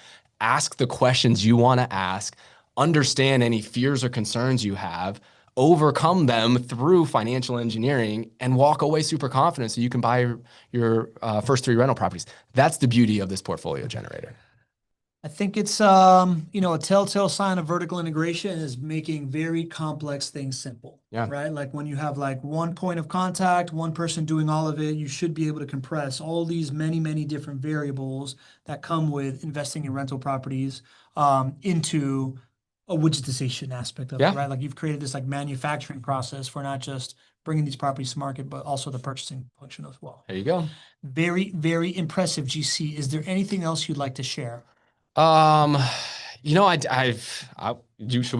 [SPEAKER 2] Ask the questions you want to ask. Understand any fears or concerns you have. Overcome them through financial engineering and walk away super confident so you can buy your first 3 rental properties. That's the beauty of this portfolio generator.
[SPEAKER 1] I think it's a telltale sign of vertical integration is making very complex things simple.
[SPEAKER 2] Yeah.
[SPEAKER 1] Right? Like when you have like one point of contact, one person doing all of it, you should be able to compress all these many, many different variables that come with investing in rental properties into a widgetization aspect of it, right? Like you've created this like manufacturing process for not just bringing these properties to market, but also the purchasing function as well.
[SPEAKER 2] There you go.
[SPEAKER 1] Very, very impressive, GC. Is there anything else you'd like to share?
[SPEAKER 2] Should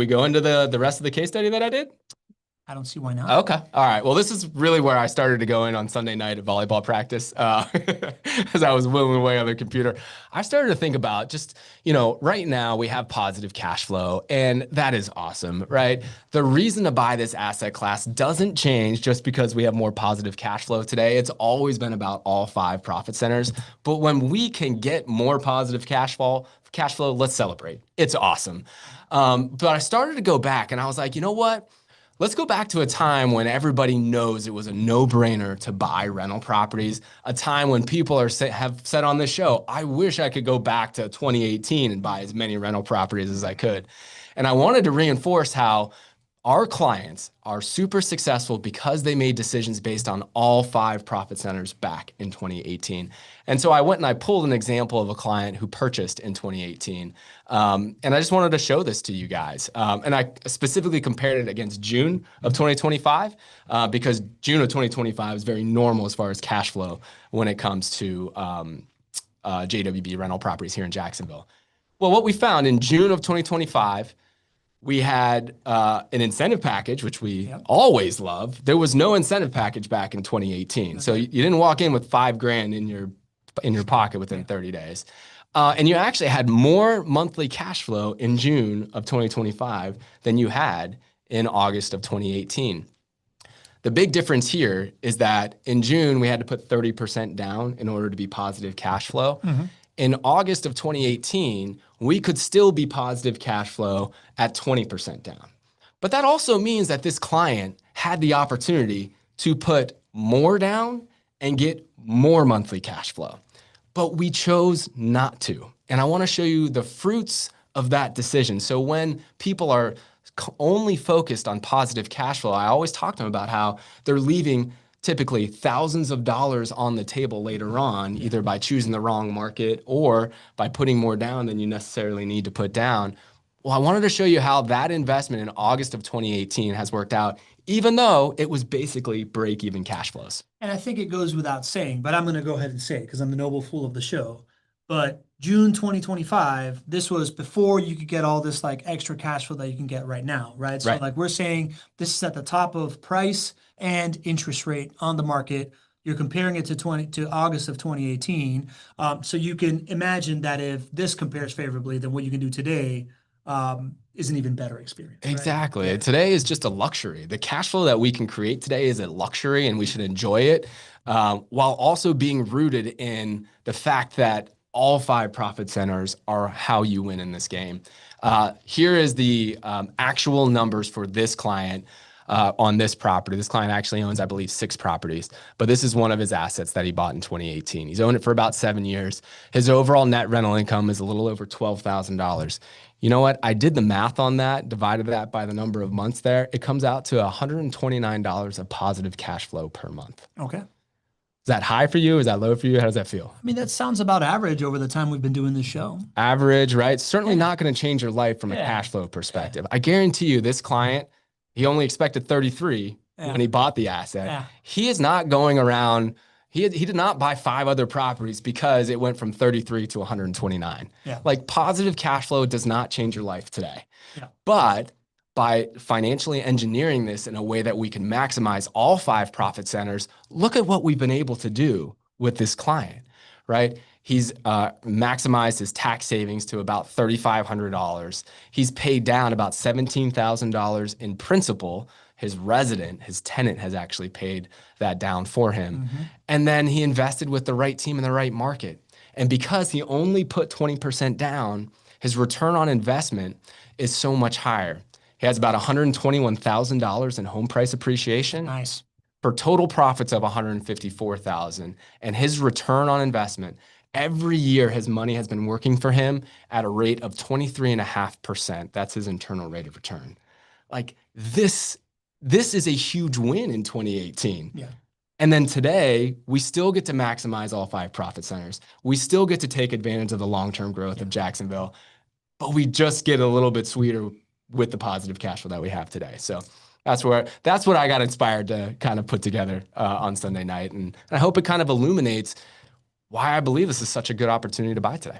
[SPEAKER 2] we go into the rest of the case study that I did?
[SPEAKER 1] I don't see why not.
[SPEAKER 2] Okay. All right. Well, this is really where I started to go in on Sunday night at volleyball practice as I was whittling away on the computer. I started to think about just, right now we have positive cash flow and that is awesome, right? The reason to buy this asset class doesn't change just because we have more positive cash flow today. It's always been about all 5 profit centers. But when we can get more positive cash flow, let's celebrate. It's awesome. But I started to go back and I was like, you know what? Let's go back to a time when everybody knows it was a no-brainer to buy rental properties, a time when people have said on this show, I wish I could go back to 2018 and buy as many rental properties as I could. And I wanted to reinforce how our clients are super successful because they made decisions based on all 5 profit centers back in 2018. And so I went and I pulled an example of a client who purchased in 2018. And I just wanted to show this to you guys. And I specifically compared it against June of 2025 because June of 2025 is very normal as far as cash flow when it comes to JWB rental properties here in Jacksonville. Well, what we found in June of 2025, we had an incentive package, which we always love. There was no incentive package back in 2018. Okay. So you didn't walk in with $5,000 in your pocket within 30 days. And you actually had more monthly cash flow in June of 2025 than you had in August of 2018. The big difference here is that in June, we had to put 30% down in order to be positive cash flow. In August of 2018, we could still be positive cash flow at 20% down. But that also means that this client had the opportunity to put more down and get more monthly cash flow. But we chose not to. And I want to show you the fruits of that decision. So when people are only focused on positive cash flow, I always talk to them about how they're leaving typically thousands of dollars on the table later on, either by choosing the wrong market or by putting more down than you necessarily need to put down. Well, I wanted to show you how that investment in August of 2018 has worked out, even though it was basically break-even cash flows.
[SPEAKER 1] And I think it goes without saying, but I'm going to go ahead and say it because I'm the noble fool of the show. But June 2025, this was before you could get all this like extra cash flow that you can get right now, right? So
[SPEAKER 2] Right.
[SPEAKER 1] like we're saying this is at the top of price and interest rate on the market. You're comparing it to August of 2018. So you can imagine that if this compares favorably, then what you can do today is an even better experience. Right?
[SPEAKER 2] Exactly.
[SPEAKER 1] Yeah.
[SPEAKER 2] Today is just a luxury. The cash flow that we can create today is a luxury, and we should enjoy it, while also being rooted in the fact that all 5 profit centers are how you win in this game. Here is the actual numbers for this client on this property. This client actually owns, I believe, 6 properties, but this is one of his assets that he bought in 2018. He's owned it for about 7 years. His overall net rental income is a little over $12,000. You know what? I did the math on that, divided that by the number of months there. It comes out to $129 of positive cash flow per month.
[SPEAKER 1] Okay.
[SPEAKER 2] Is that high for you? Is that low for you? How does that feel?
[SPEAKER 1] I mean, that sounds about average over the time we've been doing this show.
[SPEAKER 2] Average, right? Certainly not going to change your life from a cash flow perspective. I guarantee you this client, he only expected 33 when he bought the asset. He is not going around. He did not buy 5 other properties because it went from 33 to 129. Like positive cash flow does not change your life today. But by financially engineering this in a way that we can maximize all 5 profit centers, look at what we've been able to do with this client, right? He's maximized his tax savings to about $3,500. He's paid down about $17,000 in principal. His resident, his tenant has actually paid that down for him. And then he invested with the right team in the right market. And because he only put 20% down, his return on investment is so much higher. He has about $121,000 in home price appreciation.
[SPEAKER 1] Nice. For
[SPEAKER 2] total profits of $154,000. And his return on investment, every year his money has been working for him at a rate of 23.5%. That's his internal rate of return. Like this is a huge win in 2018. And then today, we still get to maximize all 5 profit centers. We still get to take advantage of the long-term growth of Jacksonville, but we just get a little bit sweeter with the positive cash flow that we have today. So that's what I got inspired to kind of put together on Sunday night. And I hope it kind of illuminates why I believe this is such a good opportunity to buy today.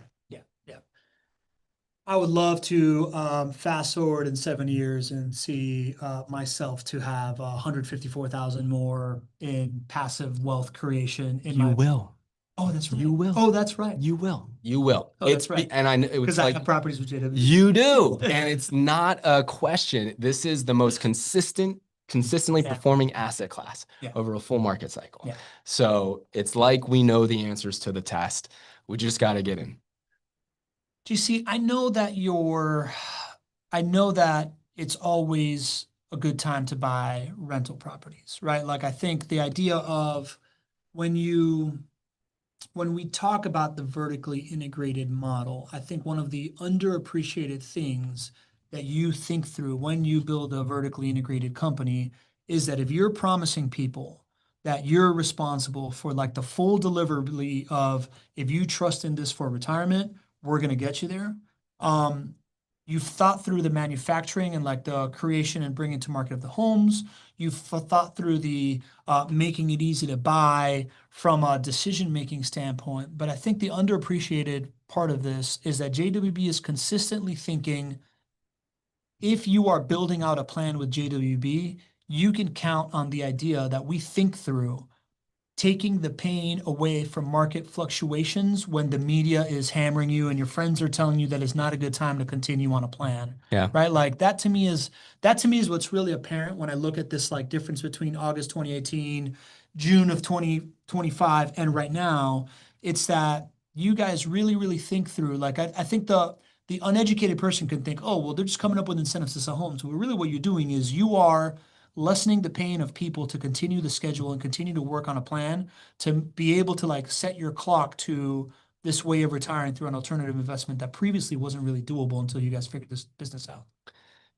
[SPEAKER 1] I would love to fast forward in 7 years and see myself to have 154,000 more in passive wealth creation.
[SPEAKER 2] You will.
[SPEAKER 1] Oh, that's right.
[SPEAKER 2] You will.
[SPEAKER 1] Oh, that's right.
[SPEAKER 2] You will. You will.
[SPEAKER 1] Oh, that's right.
[SPEAKER 2] And I know
[SPEAKER 1] because I have properties with JW.
[SPEAKER 2] You do, and it's not a question. This is the most consistently performing asset class over a full market cycle. So it's like we know the answers to the test. We just got to get in.
[SPEAKER 1] GC, I know that it's always a good time to buy rental properties, right? Like I think the idea of when we talk about the vertically integrated model, I think one of the underappreciated things that you think through when you build a vertically integrated company is that if you're promising people that you're responsible for like the full delivery of, if you trust in this for retirement, we're going to get you there. You've thought through the manufacturing and like the creation and bringing to market of the homes. You've thought through the making it easy to buy from a decision-making standpoint. But I think the underappreciated part of this is that JWB is consistently thinking, if you are building out a plan with JWB, you can count on the idea that we think through taking the pain away from market fluctuations when the media is hammering you and your friends are telling you that it's not a good time to continue on a plan. Right. Like that to me is what's really apparent when I look at this like difference between August 2018, June of 2025, and right now. It's that you guys really, really think through. Like I think the uneducated person can think, oh, well, they're just coming up with incentives to sell homes. But really what you're doing is you are lessening the pain of people to continue the schedule and continue to work on a plan to be able to like set your clock to this way of retiring through an alternative investment that previously wasn't really doable until you guys figured this business out.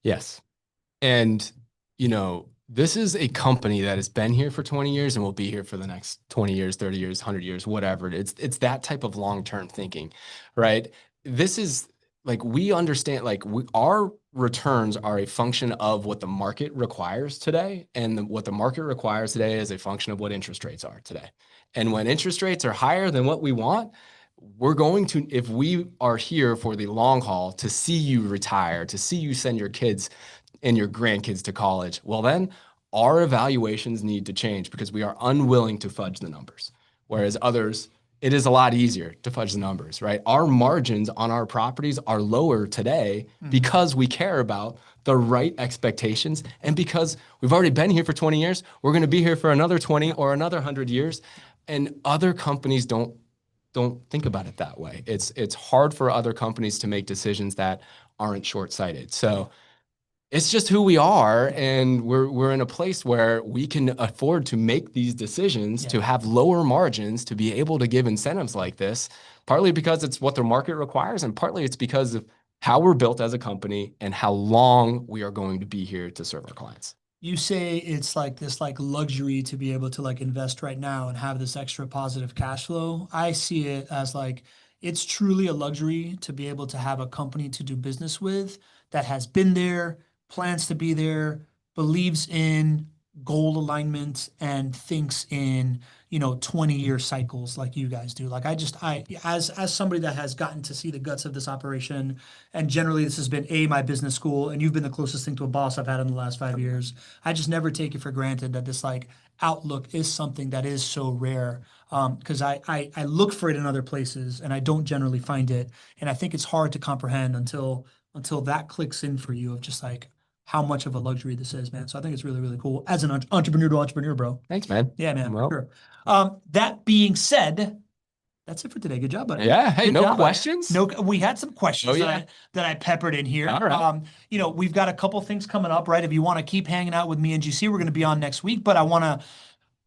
[SPEAKER 2] Yes. And, this is a company that has been here for 20 years and will be here for the next 20 years, 30 years, 100 years, whatever. It's that type of long-term thinking, right? This is like we understand, like our returns are a function of what the market requires today. And what the market requires today is a function of what interest rates are today. And when interest rates are higher than what we want, we're going to, if we are here for the long haul to see you retire, to see you send your kids and your grandkids to college, well, then our evaluations need to change because we are unwilling to fudge the numbers. Whereas others, it is a lot easier to fudge the numbers, right? Our margins on our properties are lower today because we care about the right expectations and because we've already been here for 20 years. We're going to be here for another 20 or another 100 years. And other companies don't think about it that way. It's hard for other companies to make decisions that aren't short-sighted. So it's just who we are, and we're in a place where we can afford to make these decisions, to have lower margins, to be able to give incentives like this, partly because it's what the market requires, and partly it's because of how we're built as a company and how long we are going to be here to serve our clients.
[SPEAKER 1] You say it's like this like luxury to be able to like invest right now and have this extra positive cash flow. I see it as like it's truly a luxury to be able to have a company to do business with that has been there, plans to be there, believes in goal alignment and thinks in, 20-year cycles like you guys do. Like I as somebody that has gotten to see the guts of this operation, and generally this has been my business school, and you've been the closest thing to a boss I've had in the last 5 years. I just never take it for granted that this like outlook is something that is so rare. Because I look for it in other places and I don't generally find it. And I think it's hard to comprehend until that clicks in for you of just like how much of a luxury this is, man. So I think it's really, really cool as an entrepreneur to entrepreneur, bro.
[SPEAKER 2] Thanks, man.
[SPEAKER 1] Yeah, man.
[SPEAKER 2] Well,
[SPEAKER 1] Sure. That being said, that's it for today. Good job, buddy.
[SPEAKER 2] Yeah. Hey,
[SPEAKER 1] Good
[SPEAKER 2] no
[SPEAKER 1] job,
[SPEAKER 2] questions?
[SPEAKER 1] No, we had some questions
[SPEAKER 2] Oh, yeah.
[SPEAKER 1] that I peppered in here.
[SPEAKER 2] All right.
[SPEAKER 1] We've got a couple things coming up, right? If you want to keep hanging out with me and GC, we're going to be on next week, but I want to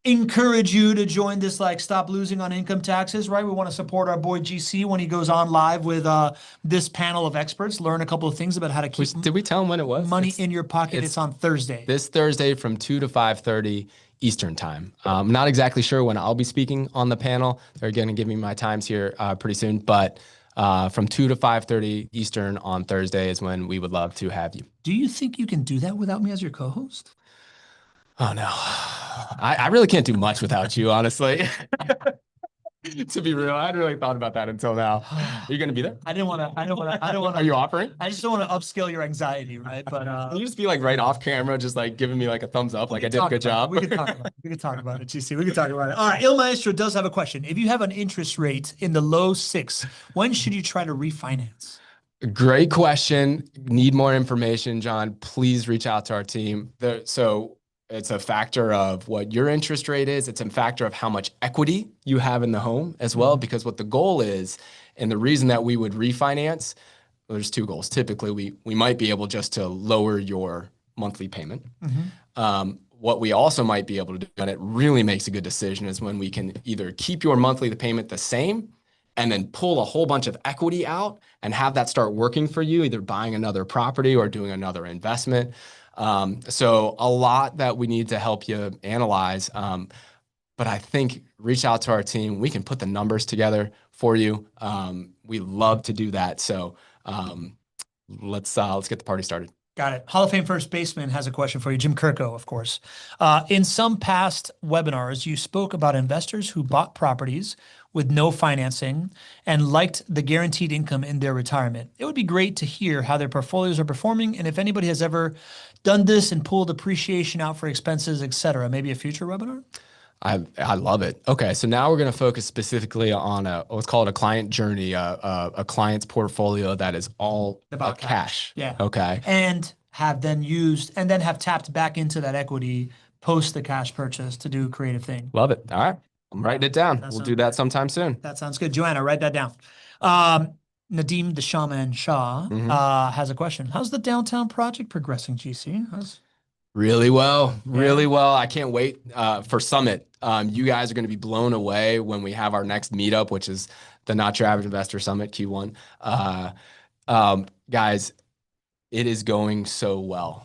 [SPEAKER 1] encourage you to join this like stop losing on income taxes, right? We want to support our boy GC when he goes on live with this panel of experts, learn a couple of things about how to keep
[SPEAKER 2] Did we tell him when it was?
[SPEAKER 1] money in your pocket. It's on Thursday.
[SPEAKER 2] This Thursday from 2 to 5:30 Eastern time. I'm not exactly sure when I'll be speaking on the panel. They're going to give me my times here pretty soon, but from 2 to 5:30 Eastern on Thursday is when we would love to have you.
[SPEAKER 1] Do you think you can do that without me as your co-host?
[SPEAKER 2] Oh, no. I really can't do much without you, honestly. To be real, I hadn't really thought about that until now. Are you going to be there?
[SPEAKER 1] I don't want to.
[SPEAKER 2] Are you offering?
[SPEAKER 1] I just don't want to upscale your anxiety, right? But
[SPEAKER 2] Can you just be like right off camera, just like giving me like a thumbs up, like I did a good job?
[SPEAKER 1] We can talk about it. We can talk about it, GC. We can talk about it. All right, Il Maestro does have a question. If you have an interest rate in the low 6, when should you try to refinance?
[SPEAKER 2] Great question. Need more information, John? Please reach out to our team. So it's a factor of what your interest rate is. It's a factor of how much equity you have in the home as well, because what the goal is, and the reason that we would refinance, well, there's 2 goals. Typically, we might be able just to lower your monthly payment. What we also might be able to do, and it really makes a good decision, is when we can either keep your monthly payment the same and then pull a whole bunch of equity out and have that start working for you, either buying another property or doing another investment. So a lot that we need to help you analyze. But I think reach out to our team. We can put the numbers together for you. We love to do that. So let's get the party started.
[SPEAKER 1] Got it. Hall of Fame first baseman has a question for you. Jim Kirko, of course. In some past webinars, you spoke about investors who bought properties with no financing and liked the guaranteed income in their retirement. It would be great to hear how their portfolios are performing and if anybody has ever done this and pulled appreciation out for expenses, et cetera. Maybe a future webinar?
[SPEAKER 2] I love it. Okay, so now we're going to focus specifically on let's call it a client journey, a client's portfolio that is all about cash.
[SPEAKER 1] Yeah.
[SPEAKER 2] Okay.
[SPEAKER 1] And have tapped back into that equity post the cash purchase to do creative thing.
[SPEAKER 2] Love it. All right. I'm writing it down. We'll do that sometime soon.
[SPEAKER 1] That sounds good. Joanna, write that down. Nadeem the Shaman Shah has a question. How's the downtown project progressing, GC?
[SPEAKER 2] Really well. I can't wait for Summit. You guys are going to be blown away when we have our next meetup, which is the Not Your Average Investor Summit Q1. Guys, it is going so well.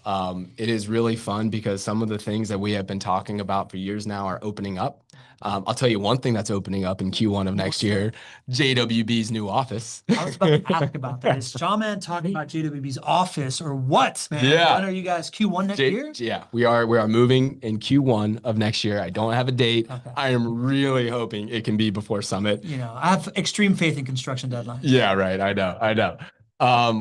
[SPEAKER 2] It is really fun because some of the things that we have been talking about for years now are opening up. I'll tell you one thing that's opening up in Q1 of next year, JWB's new office.
[SPEAKER 1] I was about to ask about that. Is Shawman talking about JWB's office or what, man?
[SPEAKER 2] Yeah.
[SPEAKER 1] When are you guys Q1 next year?
[SPEAKER 2] Yeah, we are moving in Q1 of next year. I don't have a date. Okay. I am really hoping it can be before Summit.
[SPEAKER 1] You know, I have extreme faith in construction deadlines.
[SPEAKER 2] Yeah, right. I know.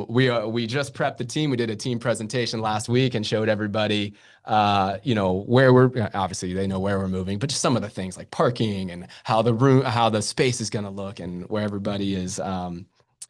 [SPEAKER 2] We just prepped the team. We did a team presentation last week and showed everybody, where we're, obviously they know where we're moving, but just some of the things like parking and how the space is going to look and where everybody is.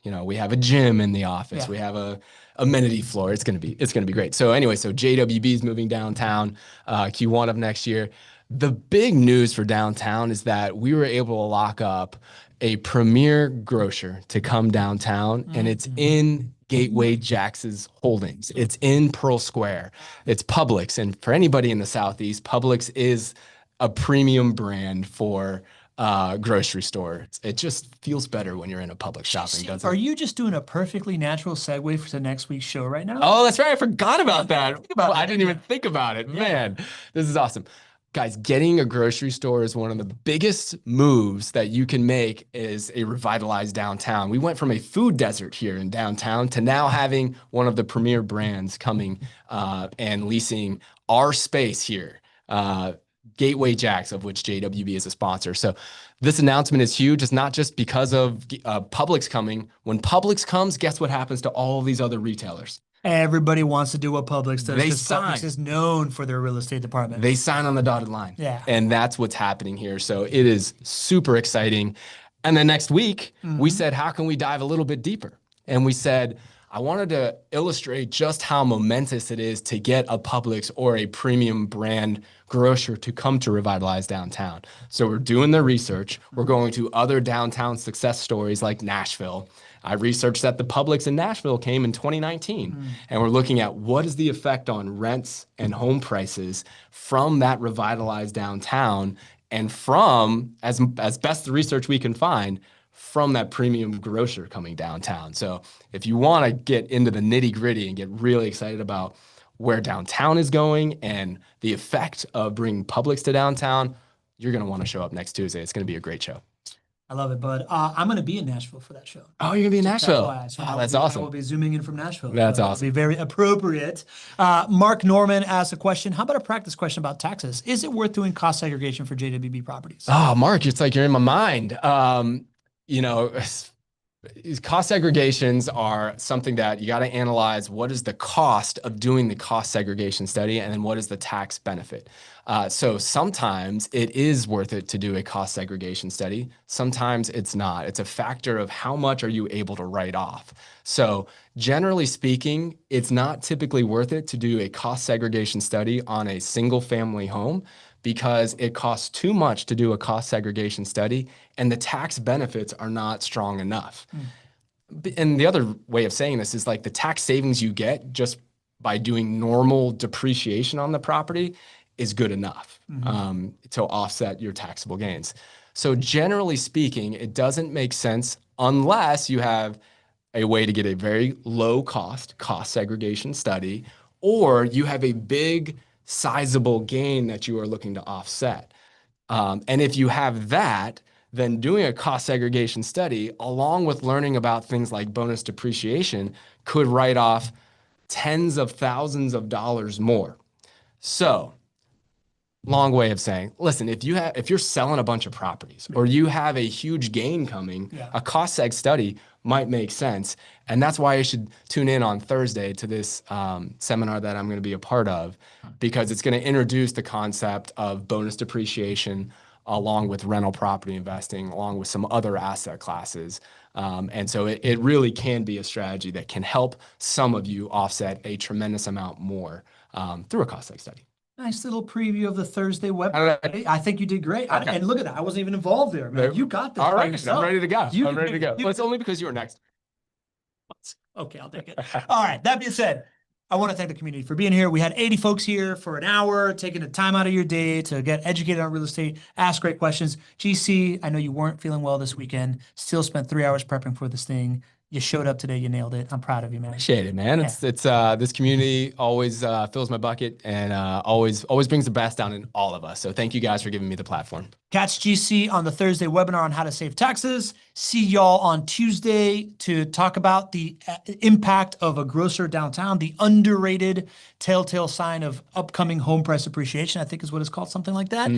[SPEAKER 2] We have a gym in the office. Yeah. We have a amenity floor. It's going to be great. So anyway, JWB is moving downtown, Q1 of next year. The big news for downtown is that we were able to lock up a premier grocer to come downtown, and it's in Gateway Jax's holdings. It's in Pearl Square. It's Publix, and for anybody in the Southeast, Publix is a premium brand for grocery store. It just feels better when you're in a Publix shopping, doesn't it?
[SPEAKER 1] Are you just doing a perfectly natural segue for the next week's show right now?
[SPEAKER 2] Oh, that's right. I forgot about that. I didn't even think about it. Yeah. Man, this is awesome. Guys, getting a grocery store is one of the biggest moves that you can make as a revitalized downtown. We went from a food desert here in downtown to now having one of the premier brands coming and leasing our space here. Gateway Jax, of which JWB is a sponsor. So this announcement is huge. It's not just because of Publix coming. When Publix comes, guess what happens to all of these other retailers?
[SPEAKER 1] Everybody wants to do what Publix does. Publix is known for their real estate department.
[SPEAKER 2] They sign on the dotted line.
[SPEAKER 1] Yeah.
[SPEAKER 2] And that's what's happening here. So it is super exciting. And then next week, we said, how can we dive a little bit deeper? And we said, I wanted to illustrate just how momentous it is to get a Publix or a premium brand grocer to come to revitalize downtown. So we're doing the research. We're going to other downtown success stories like Nashville. I researched that the Publix in Nashville came in 2019, and we're looking at what is the effect on rents and home prices from that revitalized downtown, and from, as best the research we can find, from that premium grocer coming downtown. So if you want to get into the nitty gritty and get really excited about where downtown is going and the effect of bringing Publix to downtown, you're going to want to show up next Tuesday. It's going to be a great show.
[SPEAKER 1] I love it, bud. I'm going to be in Nashville for that show.
[SPEAKER 2] Oh, you're going to be in Nashville? That's awesome.
[SPEAKER 1] I will be zooming in from Nashville.
[SPEAKER 2] That's awesome.
[SPEAKER 1] It'll be very appropriate. Mark Norman asked a question. How about a practice question about taxes? Is it worth doing cost segregation for JWB properties?
[SPEAKER 2] Oh, Mark, it's like you're in my mind. Cost segregations are something that you got to analyze. What is the cost of doing the cost segregation study, and then what is the tax benefit? So sometimes it is worth it to do a cost segregation study. Sometimes it's not. It's a factor of how much are you able to write off. So generally speaking, it's not typically worth it to do a cost segregation study on a single family home, because it costs too much to do a cost segregation study and the tax benefits are not strong enough. And the other way of saying this is like the tax savings you get just by doing normal depreciation on the property is good enough to offset your taxable gains. So generally speaking, it doesn't make sense unless you have a way to get a very low cost segregation study, or you have a big sizable gain that you are looking to offset. And if you have that, then doing a cost segregation study, along with learning about things like bonus depreciation, could write off tens of thousands of dollars more. So, long way of saying, listen, if you're selling a bunch of properties or you have a huge gain coming, a cost seg study might make sense. And that's why you should tune in on Thursday to this seminar that I'm going to be a part of, because it's going to introduce the concept of bonus depreciation along with rental property investing, along with some other asset classes. And so it really can be a strategy that can help some of you offset a tremendous amount more through a cost seg study.
[SPEAKER 1] Nice little preview of the Thursday website. I think you did great. Okay. And look at that. I wasn't even involved there, man. You got this.
[SPEAKER 2] All right. I'm ready to go. I'm ready to go. Well, it's only because you were next.
[SPEAKER 1] Okay, I'll take it. All right. That being said, I want to thank the community for being here. We had 80 folks here for an hour, taking the time out of your day to get educated on real estate, ask great questions. GC, I know you weren't feeling well this weekend, still spent 3 hours prepping for this thing. You showed up today. You nailed it. I'm proud of you, man.
[SPEAKER 2] Appreciate it, man. It's this community always fills my bucket and always brings the best down in all of us. So thank you guys for giving me the platform.
[SPEAKER 1] Catch GC on the Thursday webinar on how to save taxes. See y'all on Tuesday to talk about the impact of a grocer downtown, the underrated telltale sign of upcoming home price appreciation, I think is what it's called, something like that.